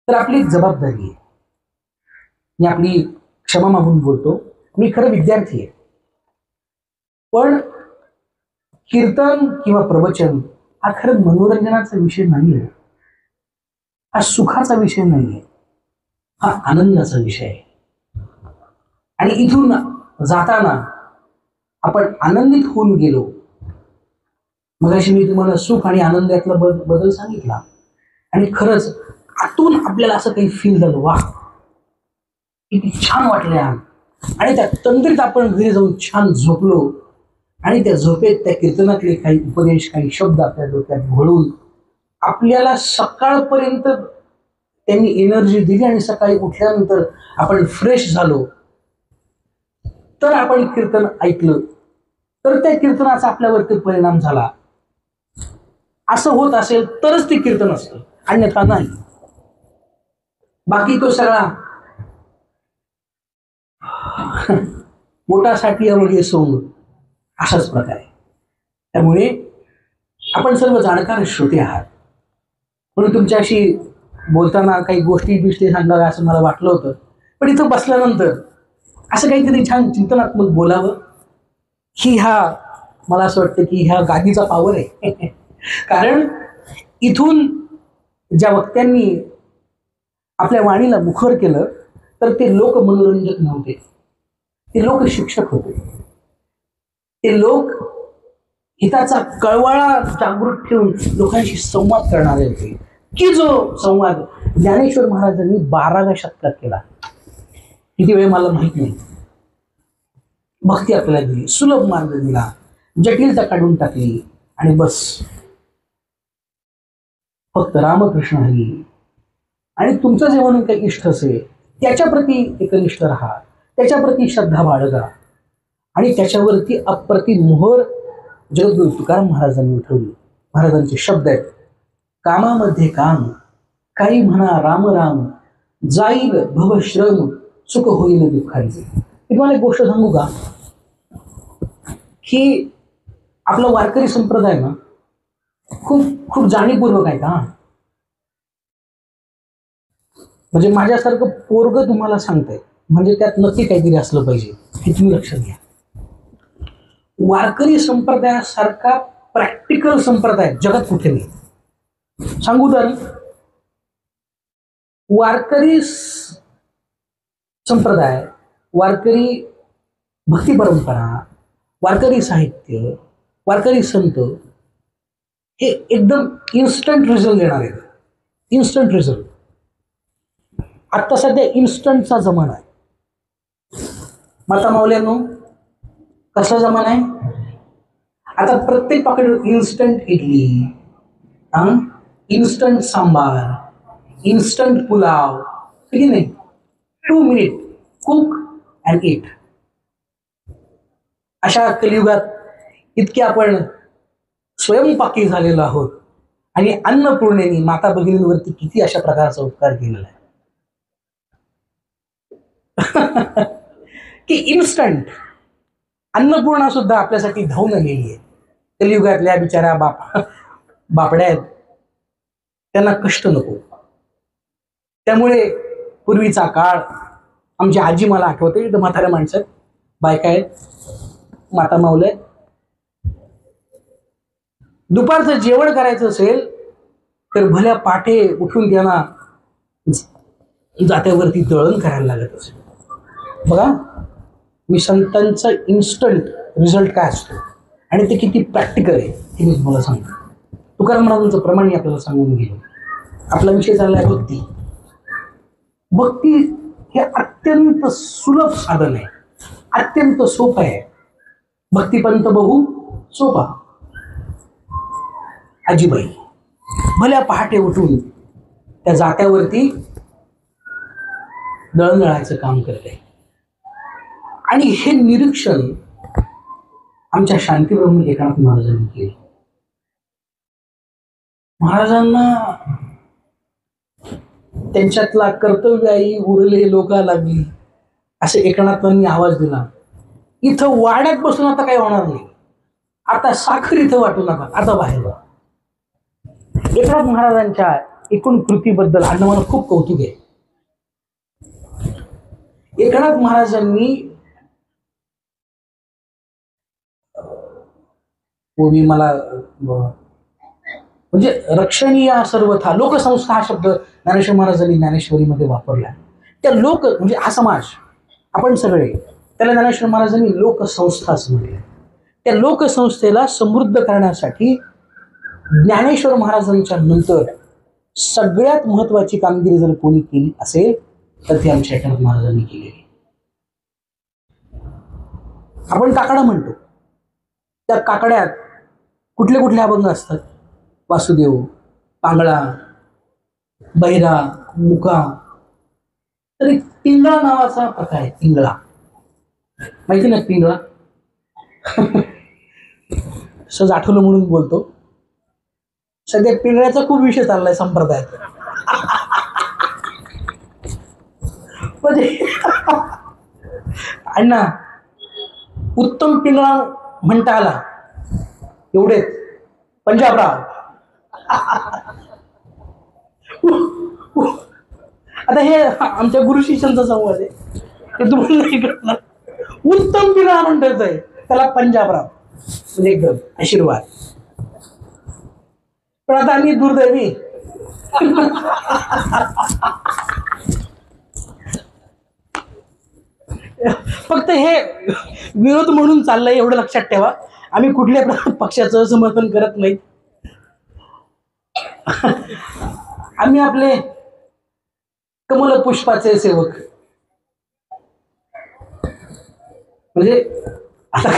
तर आपली एक जबाबदारी आहे. मी आपली क्षमा मागून बोलतो, मी खरं विद्यार्थी आहे, पण कीर्तन किंवा प्रवचन हा खरं मनोरंजनाचा विषय नाहीये, हा सुखाचा विषय नाहीये, हा आनंदाचा विषय आहे. आणि इथून जाताना आपण आनंदित होऊन गेलो. मगाशी मी तुम्हाला सुख आणि आनंदातला बदल सांगितला, आणि खरंच आतून आपल्याला असं काही फील झालं, वा किती छान वाटलं यार. आणि त्या तंद्रीत आपण घरी जाऊन छान झोपलो, आणि त्या झोपेत त्या कीर्तनातले काही उपदेश, काही शब्द आपल्या डोक्यात घोळून आपल्याला सकाळपर्यंत त्यांनी एनर्जी दिली, आणि सकाळी उठल्यानंतर आपण फ्रेश झालो. तर आपण कीर्तन ऐकलं, तर त्या कीर्तनाचा आपल्यावरती परिणाम झाला. असं होत असेल तरच ते कीर्तन असतं, अन्यथा नाही. बाकी तो सगळा पोटासाठी अवघे सोंग अशाच प्रकारे. त्यामुळे आपण सर्व जाणकार श्रोते आहात, म्हणून तुमच्याशी बोलताना काही गोष्टी सांगाव्या असं मला वाटलं होतं. पण इथं बसल्यानंतर असं काहीतरी छान चिंतनात्मक बोलावं, ही मला असं वाटतं की ह्या गादीचा पावर आहे. कारण इथून ज्या वक्त्यांनी आपल्या वाणीला मुखर केलं, तर ते लोक मनोरंजक नव्हते, ते लोक शिक्षक होते. ते लोक हिताचा कळवळा जागृत ठेवून लोकांशी संवाद करणारे होते, की जो संवाद ज्ञानेश्वर महाराजांनी 12व्या शतकात केला. किती वेळ मला माहित नाही. भक्ती आपल्याला दिली, सुलभ मार्ग दिला, जटिलता काढून टाकली, आणि बस फक्त रामकृष्ण हरी आणि तुमचं जे म्हणून काही इष्ट असेल त्याच्याप्रती एकनिष्ठ राहा, त्याच्याप्रती श्रद्धा बाळगा, आणि त्याच्यावरती अप्रतिम मोहर जगद्गुरु तुकाराम महाराजांनी उठवली. महाराजांचे शब्द आहेत, कामामध्ये काम, काही म्हणा राम राम, जाईल भवश्रम, सुख होईल दुःखांचे. मी तुम्हाला एक गोष्ट सांगू का, की आपला वारकरी संप्रदाय ना खूप खूप जाणीवपूर्वक आहे का. म्हणजे माझ्यासारखं पोरग तुम्हाला सांगताय म्हणजे त्यात नक्की काहीतरी असलं पाहिजे, हे तुम्ही लक्षात घ्या. वारकरी संप्रदायासारखा प्रॅक्टिकल संप्रदाय जगात कुठे नाही. सांगू तर, वारकरी संप्रदाय, वारकरी भक्ती परंपरा, वारकरी साहित्य, वारकरी संत हे एकदम इन्स्टंट रिझल्ट देणार आहेत. Instant result. आता सध्या इन्स्टंटचा जमाना आहे. माता माऊल्यांनो, कसला जमाना आहे आता? प्रत्येक पाकिट instant idli, instant sambar, instant pulao, ठीक नाही, 2 मिनिट कुक अँड ईट. अशा कलियुगात इतके आपण स्वयंपाकी झालेलो आहोत, आणि अन्नपूर्णेने माता भगिनींवरती किती अशा प्रकारचा उपकार केलेला आहे की इन्स्टंट. अन्नपूर्णा सुद्धा आपल्यासाठी धावून आलेली आहे. कलियुगातल्या बिचाऱ्या बापड्या आहेत, त्यांना कष्ट नको. त्यामुळे पूर्वीचा काळ, आमची आजी मला आठवते, तर म्हाताऱ्या माणसं बायका आहेत, माता माऊल्या आहेत, दुपारचं जेवण करायचं असेल तर भल्या पाठे उठून त्यांना जात्यावरती दळण करायला लागत असेल. बघा, मी संतांचा इन्स्टंट रिझल्ट काय असतो आणि ते किती प्रॅक्टिकल आहे हे मी तुम्हाला सांगतो. तुकाराम महाराजांचं प्रमाण आपल्याला सांगून गेलो. आपला विषय चालला आहे भक्ती. भक्ती हे अत्यंत सुलभ साधन आहे, अत्यंत सोपं आहे. भक्तिपंत बहु सोपा. आजीबाई भल्या पहाटे उठून त्या जात्यावरती दळणदळायचं काम करते. आणि हे निरीक्षण आमच्या शांतीब्रह्म एकनाथ महाराजांनी केले. महाराजांना त्यांच्यातला कर्तव्याई उरले लोका लागली असे एकनाथांनी आवाज दिला. इथं वाड्यात बसून आता काही होणार नाही, आता साखर इथं वाटू नका, आता बाहेर जा. एकनाथ महाराजांच्या एकूण कृतीबद्दल अण्णा मला खूप कौतुक आहे. एकनाथ महाराजांनी मला म्हणजे रक्षणीय सर्वथा लोकसंस्था हा शब्द ज्ञानेश्वर महाराजांनी ज्ञानेश्वरीमध्ये वापरला. त्या लोक म्हणजे हा समाज आपण सगळे, त्याला ज्ञानेश्वर महाराजांनी लोकसंस्थाच म्हटले. त्या लोकसंस्थेला समृद्ध करण्यासाठी ज्ञानेश्वर महाराजांच्या नंतर सगळ्यात महत्वाची कामगिरी जर कोणी केली असेल तर ती आमच्या एकनाथ महाराजांनी केलेली. आपण काकडा म्हणतो, त्या काकड्यात कुठले कुठले अभंग असतात? वासुदेव, पांगळा, बहिरा, मुका. तरी पिंगळा नावाचा प्रकार आहे. पिंगळा माहिती ना? पिंगळा सहज आठवलं म्हणून बोलतो. सध्या पिंगळ्याचा खूप विषय चाललाय संप्रदायात. म्हणजे अण्णा उत्तम पिंगळा म्हणता आला एवढेच पंजाबराव. आता हे आमच्या गुरु शिष्यांचा संवाद आहे, ते तुम्हाला नाही करणार. उत्तम पिंगळा म्हणतात आहे त्याला पंजाबराव, म्हणजे एकदम आशीर्वाद. पण आता आम्ही दुर्दैवी फक्त हे विरोध म्हणून चाललंय एवढं लक्षात ठेवा. आम्ही कुठल्या पक्षाचं समर्थन करत नाही. आम्ही आपले कमल पुष्पाचे सेवक. म्हणजे आता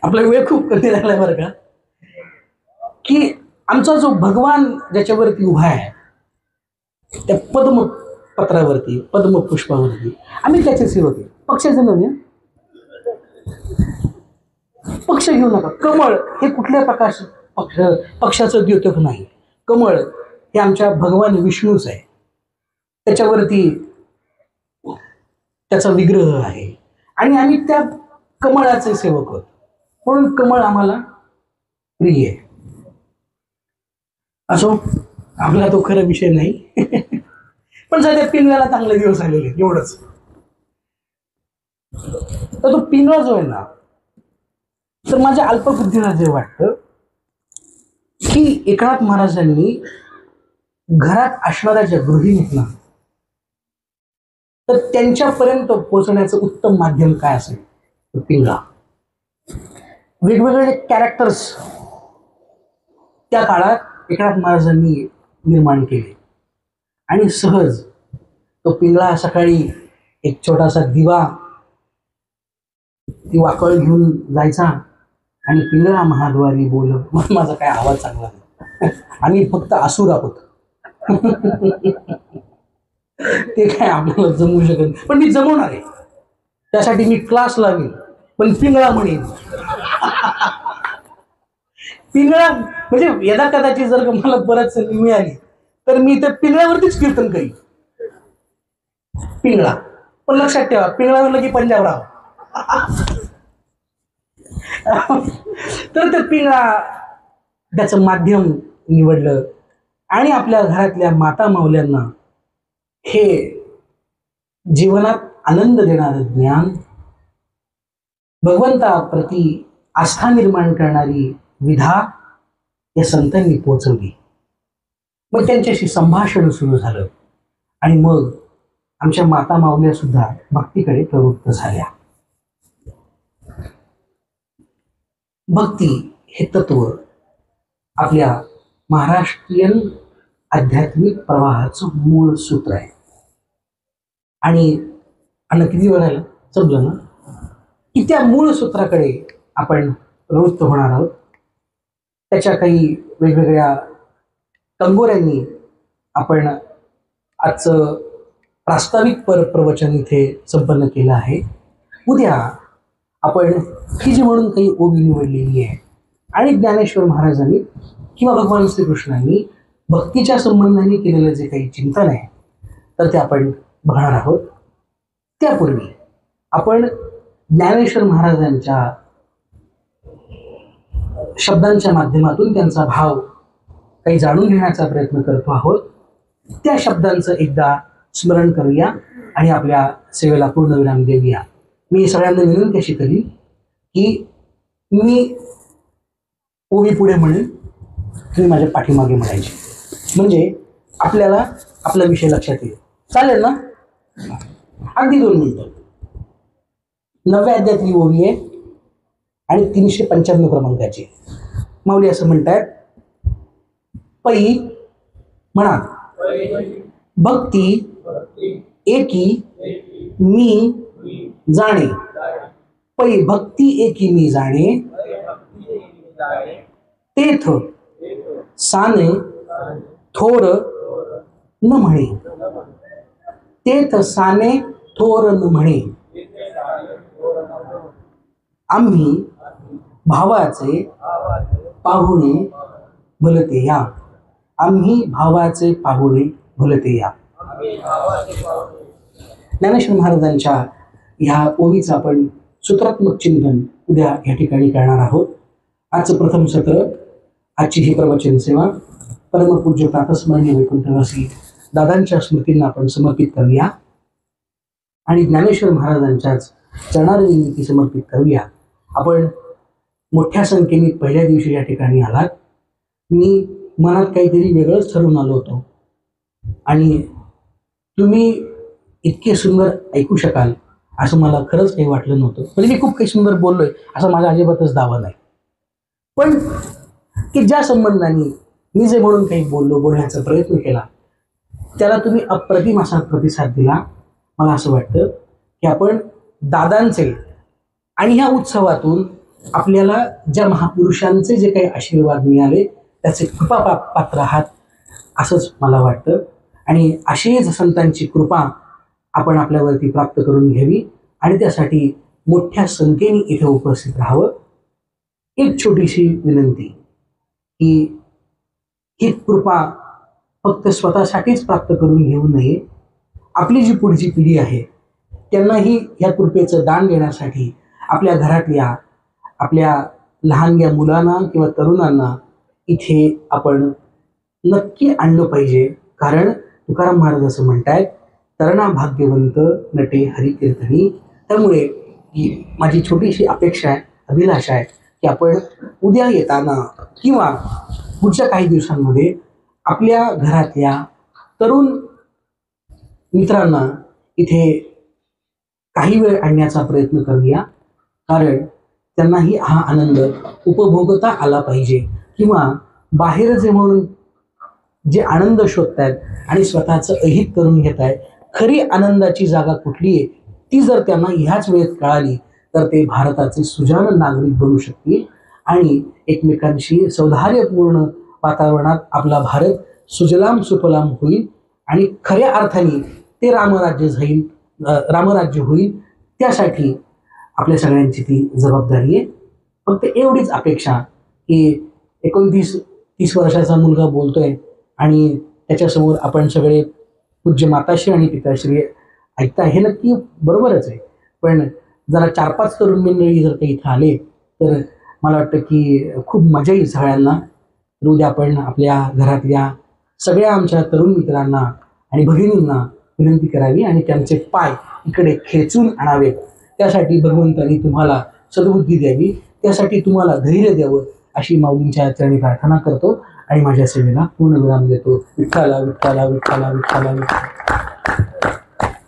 आपला वेळ खूप कमी लागलाय बरं का, की आमचा जो भगवान ज्याच्यावरती उभा आहे त्या पद्मपत्रावरती, पद्मपुष्पावरती, आम्ही त्याचे सेवक आहे. पक्षाचे नव्हे, पक्ष घेऊ नका. कमळ हे कुठल्या पक्षाचं द्योतक नाही. कमळ हे आमच्या भगवान विष्णूच आहे, त्याच्यावरती त्याचा विग्रह आहे आणि आम्ही त्या कमळाचे सेवक आहोत. म्हणून कमळ आम्हाला प्रिय आहे. असो, आपला तो खरा विषय नाही. पण सध्या पिंगळ्याला चांगले दिवस आलेले एवढंच. तर तो पिंगळा जो आहे ना, तर माझ्या अल्पबुद्धीला जे वाटतं की एकनाथ महाराजांनी घरात असणाऱ्या ज्या गृहिणींना तर त्यांच्यापर्यंत पोहोचण्याचं उत्तम माध्यम काय असेल? तो पिंगळा. वेगवेगळे कॅरेक्टर्स त्या काळात एकनाथ महाराजांनी निर्माण केले आणि सहज तो पिंगळा सकाळी एक छोटासा दिवा, ती वाकळ घेऊन जायचा आणि पिंगळा महाद्वारी बोल. माझा काय आवाज चांगला नाही, आम्ही फक्त असुर आहोत. ते काय आपल्याला जमू शकत नाही, पण मी जमवणार आहे. त्यासाठी मी क्लास लावेल, पण पिंगळा म्हणेन. पिंगळा म्हणजे यदा कदाचित जर का मला परत संधी मिळाली तर मी तर पिंगळ्यावरतीच कीर्तन करीन. पिंगळा. पण लक्षात ठेवा, पिंगळा म्हणलं की पंजाबराव. तर पिंगळा त्याचं माध्यम निवडलं आणि आपल्या घरातल्या माता मावल्यांना हे जीवनात आनंद देणारं ज्ञान, भगवंताप्रती आस्था निर्माण करणारी विधा या संतांनी पोचवली. मग त्यांच्याशी संभाषण सुरू झालं आणि मग आमच्या माता मावल्या सुद्धा भक्तीकडे प्रवृत्त झाल्या. भक्ती हे तत्व आपल्या महाराष्ट्रीयन आध्यात्मिक प्रवाहाचं मूळ सूत्र आहे. आणि किती वेळाला समजलं ना, की त्या मूळ सूत्राकडे आपण प्रवृत्त होणार आहोत. त्याच्या काही वेगवेगळ्या कंगोऱ्यांनी आपण आजचं प्रास्ताविक प्रवचन इथे संपन्न केलं आहे. उद्या आपण ही जी म्हणून काही ओवी निवडलेली आहे आणि ज्ञानेश्वर महाराजांनी किंवा भगवान श्रीकृष्णांनी भक्तीच्या संबंधाने केलेलं जे काही चिंतन आहे तर ते आपण बघणार आहोत. त्यापूर्वी आपण ज्ञानेश्वर महाराजांच्या शब्दांच्या माध्यमातून त्यांचा भाव काही जाणून घेण्याचा प्रयत्न करतो आहोत. त्या शब्दांचं एकदा स्मरण करूया आणि आपल्या सेवेला पूर्णविराम देऊया. मी सगळ्यांना विनंती अशी करीन की मी ओवी पुढे म्हणेन, तुम्ही माझ्या पाठीमागे म्हणायचे, म्हणजे आपल्याला आपला विषय लक्षात येईल. चालेल ना? अगदी 2 मिनिटं. 9व्या अध्यायातली ओवी आहे आणि 395 क्रमांकाची. माऊली असं म्हणतात, पै म्हणा भक्ती एकी मी जाणे. पै भक्ती एकी मी जाणे, तेथ साने थोर न म्हणे. तेथ साने थोर न म्हणे. आम्ही भावाचे पाहुणे भलते या. आम्ही भावाचे पाहुणे भलते या. ज्ञानेश्वर महाराजांच्या ह्या ओवीचं आपण सूत्रात्मक चिंतन उद्या या ठिकाणी करणार आहोत. आजचं प्रथम सत्र, आजची ही प्रवचन सेवा परमपूज्य प्रातस्मरणीय वैकुंठवासी दादांच्या स्मृतींना आपण समर्पित करूया आणि ज्ञानेश्वर महाराजांच्याच चरणारविंदी समर्पित करूया. आपण मोठ्या संख्येने पहिल्या दिवशी या ठिकाणी आलात. मी मनात काहीतरी वेगळंच ठरवून आलो होतो आणि तुम्ही इतके सुंदर ऐकू शकाल असं मला खरंच काही वाटलं नव्हतं. म्हणजे मी खूप काही सुंदर बोललोय असं माझा अजिबातच दावा नाही, पण की ज्या संबंधाने मी जे म्हणून काही बोलण्याचा प्रयत्न केला त्याला तुम्ही अप्रतिम असा प्रतिसाद दिला. मला असं वाटतं की आपण दादांचे आणि ह्या उत्सवातून आपल्याला ज्या महापुरुषांचे जे काही आशीर्वाद मिळाले त्याचे कृपा पात्र आहात असंच मला वाटतं. आणि अशीच संतांची कृपा आपण आपल्यावरती प्राप्त करून घ्यावी आणि त्यासाठी मोठ्या संख्येने इथे उपस्थित राहावं. एक छोटीशी विनंती की ही कृपा फक्त स्वतःसाठीच प्राप्त करून घेऊ नये. आपली जी पुढची पिढी आहे त्यांनाही या कृपेचं दान देण्यासाठी आपल्या घरातल्या आपल्या लहानग्या मुलांना किंवा तरुणांना इथे आपण नक्की आणलं पाहिजे. कारण तुकाराम महाराज असं म्हणतायत, तरणा भाग्यवंत नटे हरिकीर्तनी. त्यामुळे माझी छोटीशी अपेक्षा आहे, अभिलाषा आहे की आपण उद्या येताना किंवा पुढच्या काही दिवसांमध्ये आपल्या घरातल्या तरुण मित्रांना इथे काही वेळ आणण्याचा प्रयत्न करूया. कारण त्यांनाही हा आनंद उपभोगता आला पाहिजे. किंवा बाहेर जे म्हणून जे आनंद शोधतायत आणि स्वतःचं अहित करून घेत आहेत, खरी आनंदाची जागा कुठली आहे ती जर त्यांना ह्याच वेळेत कळाली तर ते भारताचे सुजाण नागरिक बनू शकतील आणि एकमेकांशी सौहार्दपूर्ण वातावरणात आपला भारत सुजलाम सुफलाम होईल आणि खऱ्या अर्थाने ते रामराज्य होईल. त्यासाठी आपल्या सगळ्यांची ती जबाबदारी आहे. फक्त एवढीच अपेक्षा की 29-30 वर्षाचा मुलगा बोलतोय आणि त्याच्यासमोर आपण सगळे पूज्य माताश्री आणि पिताश्री ऐकता, हे नक्की बरोबरच आहे. पण जरा 4-5 तरुण मंडळी जर काही इथं आले तर मला वाटतं की खूप मजा येईल सगळ्यांना. तर उद्या आपण आपल्या घरातल्या सगळ्या आमच्या तरुण मित्रांना आणि भगिनींना विनंती करावी आणि त्यांचे पाय इकडे खेचून आणावेत. त्यासाठी भगवंतांनी तुम्हाला सद्बुद्धी द्यावी, त्यासाठी तुम्हाला धैर्य द्यावं अशी माऊलींच्या चरणी प्रार्थना करतो आणि माझ्या सेवेला पूर्णविराम देतो. विठ्ठला विठ्ठला विठ्ठला विठ्ठला विठ्ठला.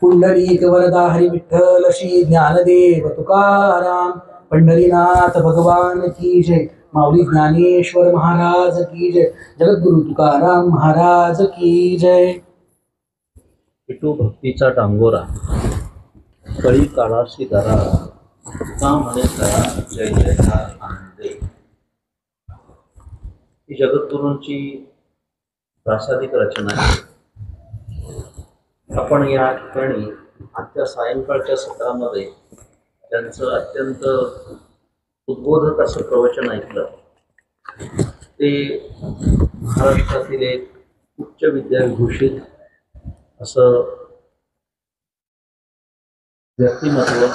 पुंडलिक वरदा हरी विठ्ठल श्री ज्ञानदेव तुकाराम. पंढरीनाथ भगवान की जय. माऊली ज्ञानेश्वर महाराज की जय. जगद्गुरु तुकाराम महाराज की जय. विठू भक्तीचा डांगोरा कळी काळाशी धरा. तुका म्हणे करा जय जयकार आनंदे ही जगद्गुरूंची प्रासादिक रचना आहे. आपण या ठिकाणी आजच्या सायंकाळच्या सत्रामध्ये त्यांचं अत्यंत उद्बोधक असं प्रवचन ऐकलं. ते महाराष्ट्रातील एक उच्च विद्याविभूषित असं व्यक्तिमत्व,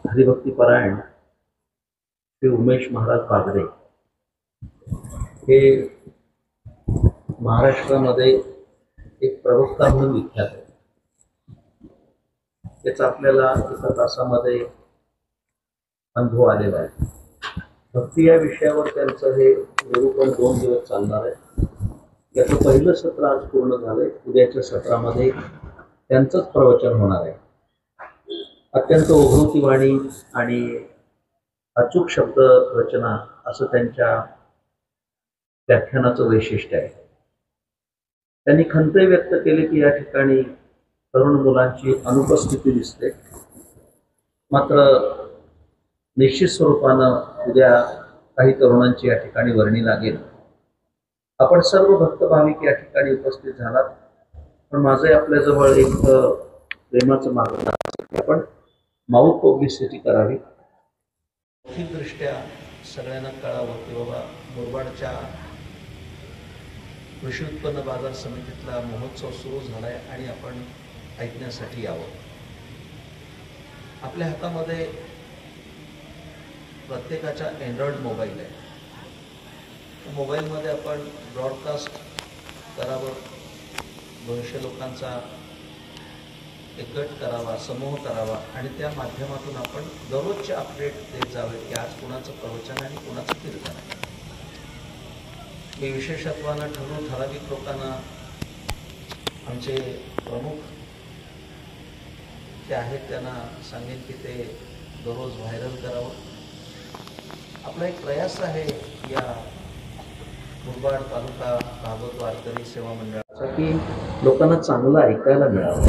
हरिभक्तीपरायण श्री उमेश महाराज बागडे हे महाराष्ट्रामध्ये एक प्रवक्ता म्हणून विख्यात आहे. याचा आपल्याला एका तासामध्ये अनुभव आलेला आहे. भक्ती या विषयावर त्यांचं हे निरूपण 2 दिवस चालणार आहे. याचं पहिलं सत्र आज पूर्ण झालंय. उद्याच्या सत्रामध्ये त्यांचंच प्रवचन होणार आहे. अत्यंत ओघवती वाणी आणि अचूक शब्द रचना असं त्यांच्या व्याख्यानाचं वैशिष्ट्य आहे. त्यांनी खंत व्यक्त केली की या ठिकाणी तरुण मुलांची अनुपस्थिती दिसते. मात्र निश्चित स्वरूपानं उद्या काही तरुणांची या ठिकाणी वर्णी लागेल. आपण सर्व भक्त भाविक या ठिकाणी उपस्थित झालात, पण माझं आपल्याजवळ एक प्रेमाचं मागणं आहे की आपण माउथ पब्लिसिटी करावी. दृष्ट्या सगळ्यांना कळावं की बाबा मुरबाडच्या कृषी उत्पन्न बाजार समितीतला महोत्सव सुरू झालाय आणि आपण ऐकण्यासाठी यावं. आपल्या हातामध्ये प्रत्येकाच्या अँड्रॉइड मोबाईल आहे. मोबाईलमध्ये आपण ब्रॉडकास्ट करावं, 200 लोकांचा एक गट करावा, समूह करावा आणि त्या माध्यमातून आपण दररोजचे अपडेट देत जावे की आज कुणाचं प्रवचन आहे आणि कुणाचं कीर्तन आहे. मी विशेषत्वानं ठराविक लोकांना, आमचे प्रमुख जे आहेत त्यांना सांगेन की ते दररोज व्हायरल करावं. आपला एक प्रयास आहे या मुरबाड तालुका भागवत वारकरी सेवा मंडळाचा की लोकांना चांगलं ऐकायला मिळावं.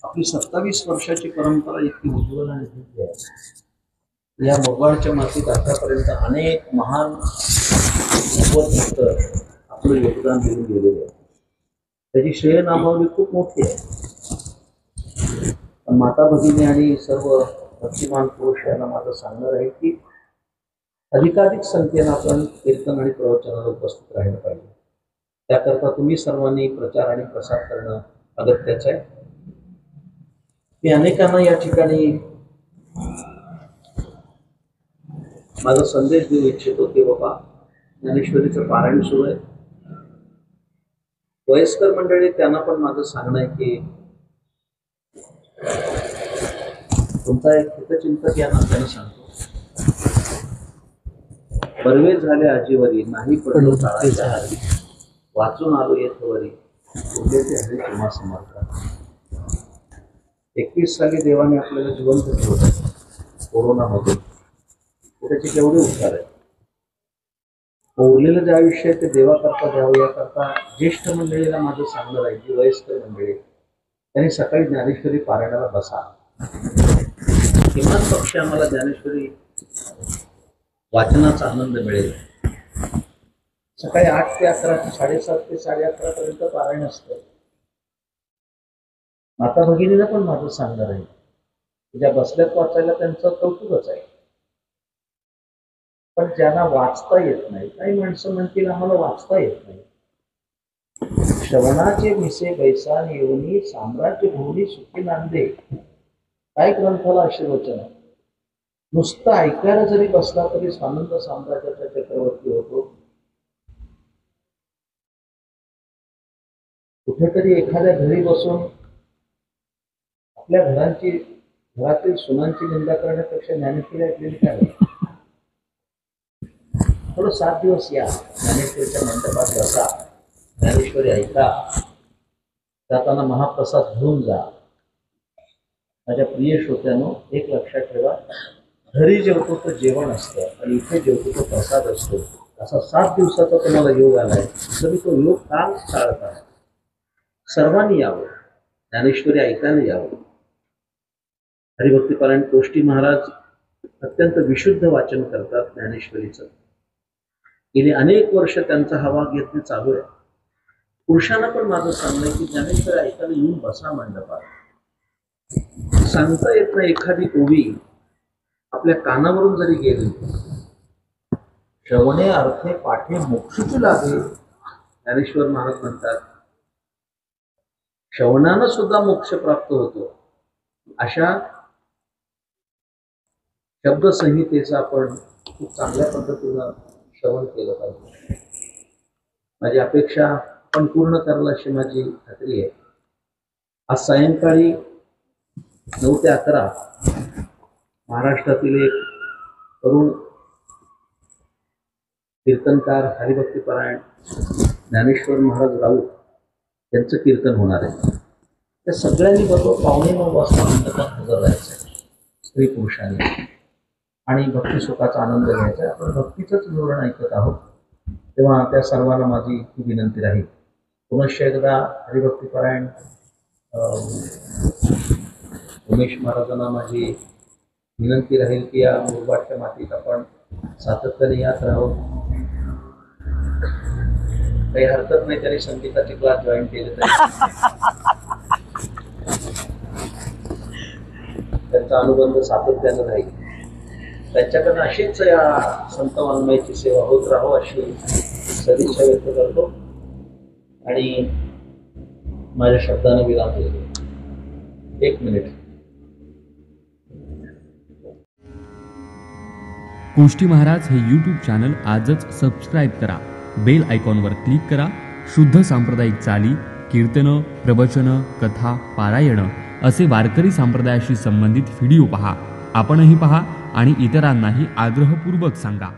आपली 27 वर्षाची परंपरा इतकी उज्ज्वल आणि दिव्य आहे. या मुरबाडच्या मातीत आतापर्यंत अनेक महान भक्त आपलं योगदान देऊन गेलेले आहे. त्याची श्रेय नामावली खूप मोठी आहे. माता भगिनी आणि सर्व भक्तिमान पुरुष यांना माझं सांगणार आहे की अधिकाधिक संख्येनं आपण कीर्तन आणि प्रवचनाला उपस्थित राहिलं पाहिजे. त्याकरता तुम्ही सर्वांनी प्रचार आणि प्रसार करणं अगत्याचं आहे. मी अनेकांना या ठिकाणी माझा संदेश देऊ इच्छितो की बाबा ज्ञानेश्वरीचं पारायण सुरू आहे. वयस्कर मंडळी त्यांना पण माझं सांगणं आहे की तुमचा एक हितचिंतक या नात्यानं सांगतो, बर्वे झाले आजीवरी नाही पडलो काळाच्या हारी, वाचून आलो येथवरी उरले ते हरी तुम्हा समर्थ. 21 साली देवाने आपल्याला जिवंत ठेवलं कोरोनामध्ये. त्याचे केवढे उपकार आहेत. उरलेलं जे आयुष्य आहे ते देवाकरता द्यावं याकरता ज्येष्ठ मंडळीला माझं सांगणार आहे, जी वयस्कर मंडळी त्यांनी सकाळी ज्ञानेश्वरी पारायणाला बसा. किमान पक्ष आम्हाला ज्ञानेश्वरी वाचनाचा आनंद मिळेल. सकाळी 8 ते 11, 7:30 ते 11:30 पर्यंत पारायण असतं. माता भगिनीला पण माझं सांगणार आहे, ज्या बसल्यात वाचायला त्यांचं कौतुकच आहे. पण ज्यांना वाचता येत नाही, काही माणसं म्हणतील आम्हाला वाचता येत नाही. श्रवणाचे भिसे बैसान येऊनी साम्राज्य भोवनी सुखी नांदे. काय ग्रंथाला अशी रचना. नुसतं ऐकायला जरी बसला तरी स्वानंद साम्राज्याचा चक्रवर्ती होतो. कुठेतरी एखाद्या घरी बसून आपल्या घरातील सुनांची निंदा करण्यापेक्षा ज्ञानेश्वरी ऐकलेली काय. थोडं 7 दिवस या ज्ञानेश्वरीच्या मंडपात बसा, ज्ञानेश्वरी ऐका, जाताना महाप्रसाद घेऊन जा. माझ्या प्रिय श्रोत्यानो, एक लक्षात ठेवा, घरी जेवतो तर जेवण असतं आणि इथे जेवतो तो प्रसाद असतो. असा 7 दिवसाचा तुम्हाला योग आलाय, तरी तो योग काल टाळता. सर्वांनी यावं. ज्ञानेश्वरी ऐकायला यावं. हरिभक्तीपरायण कोष्टी महाराज अत्यंत विशुद्ध वाचन करतात ज्ञानेश्वरीचं. गेली अनेक वर्ष त्यांचा हा वाग यत्न चालू आहे. पुरुषांना पण माझं सांगणं आहे की ज्ञानेश्वरी ऐकायला येऊन बसा मंडपात. सांगता येत नाही एखादी ओवी आपल्या कानावरून जरी गेली, श्रवणे अर्थे पाठे मोक्षच लागे. ज्ञानेश्वर महाराज म्हणतात श्रवणानं सुद्धा मोक्ष प्राप्त होतो. अशा शब्दसंहितेचं आपण खूप चांगल्या पद्धतीनं श्रवण केलं पाहिजे. माझी अपेक्षा पण पूर्ण करायला अशी माझी खात्री आहे. आज सायंकाळी 9 ते 11 महाराष्ट्रातील एक तरुण कीर्तनकार हरिभक्तीपरायण ज्ञानेश्वर महाराज राऊत यांचं कीर्तन होणार आहे. त्या सगळ्यांनी बरोबर 9:15 वाजता मंडपात हजर राहायचं आहे, स्त्री पुरुषांनी, आणि भक्ती सुखाचा आनंद घ्यायचा आहे. आपण भक्तीचंच विवरण ऐकत आहोत, तेव्हा त्या सर्वांना माझी ही विनंती राहील. पुनश्च एकदा हरिभक्तीपरायण उमेश महाराजांना माझी विनंती राहील की या मुरबाडच्या मातीत आपण सातत्याने यात राहावं. काही हरकत नाही त्यांनी संगीताचे क्लास जॉईन केले तरी. त्यांचा अनुबंध सातत्यानं राहील. त्यांच्याकडनं अशीच या संत वाङ्मयाची सेवा होत राहो अशी सदिच्छा व्यक्त करतो आणि माझ्या शब्दाने विराम देतो. 1 मिनिट. कोष्टी महाराज हे यूट्यूब चॅनल आजच सबस्क्राईब करा. बेल आयकॉनवर क्लिक करा. शुद्ध सांप्रदायिक चाली, कीर्तनं, प्रवचनं, कथा, पारायणं असे वारकरी संप्रदायाशी संबंधित व्हिडिओ पहा. आपणही पहा आणि इतरांनाही आग्रहपूर्वक सांगा.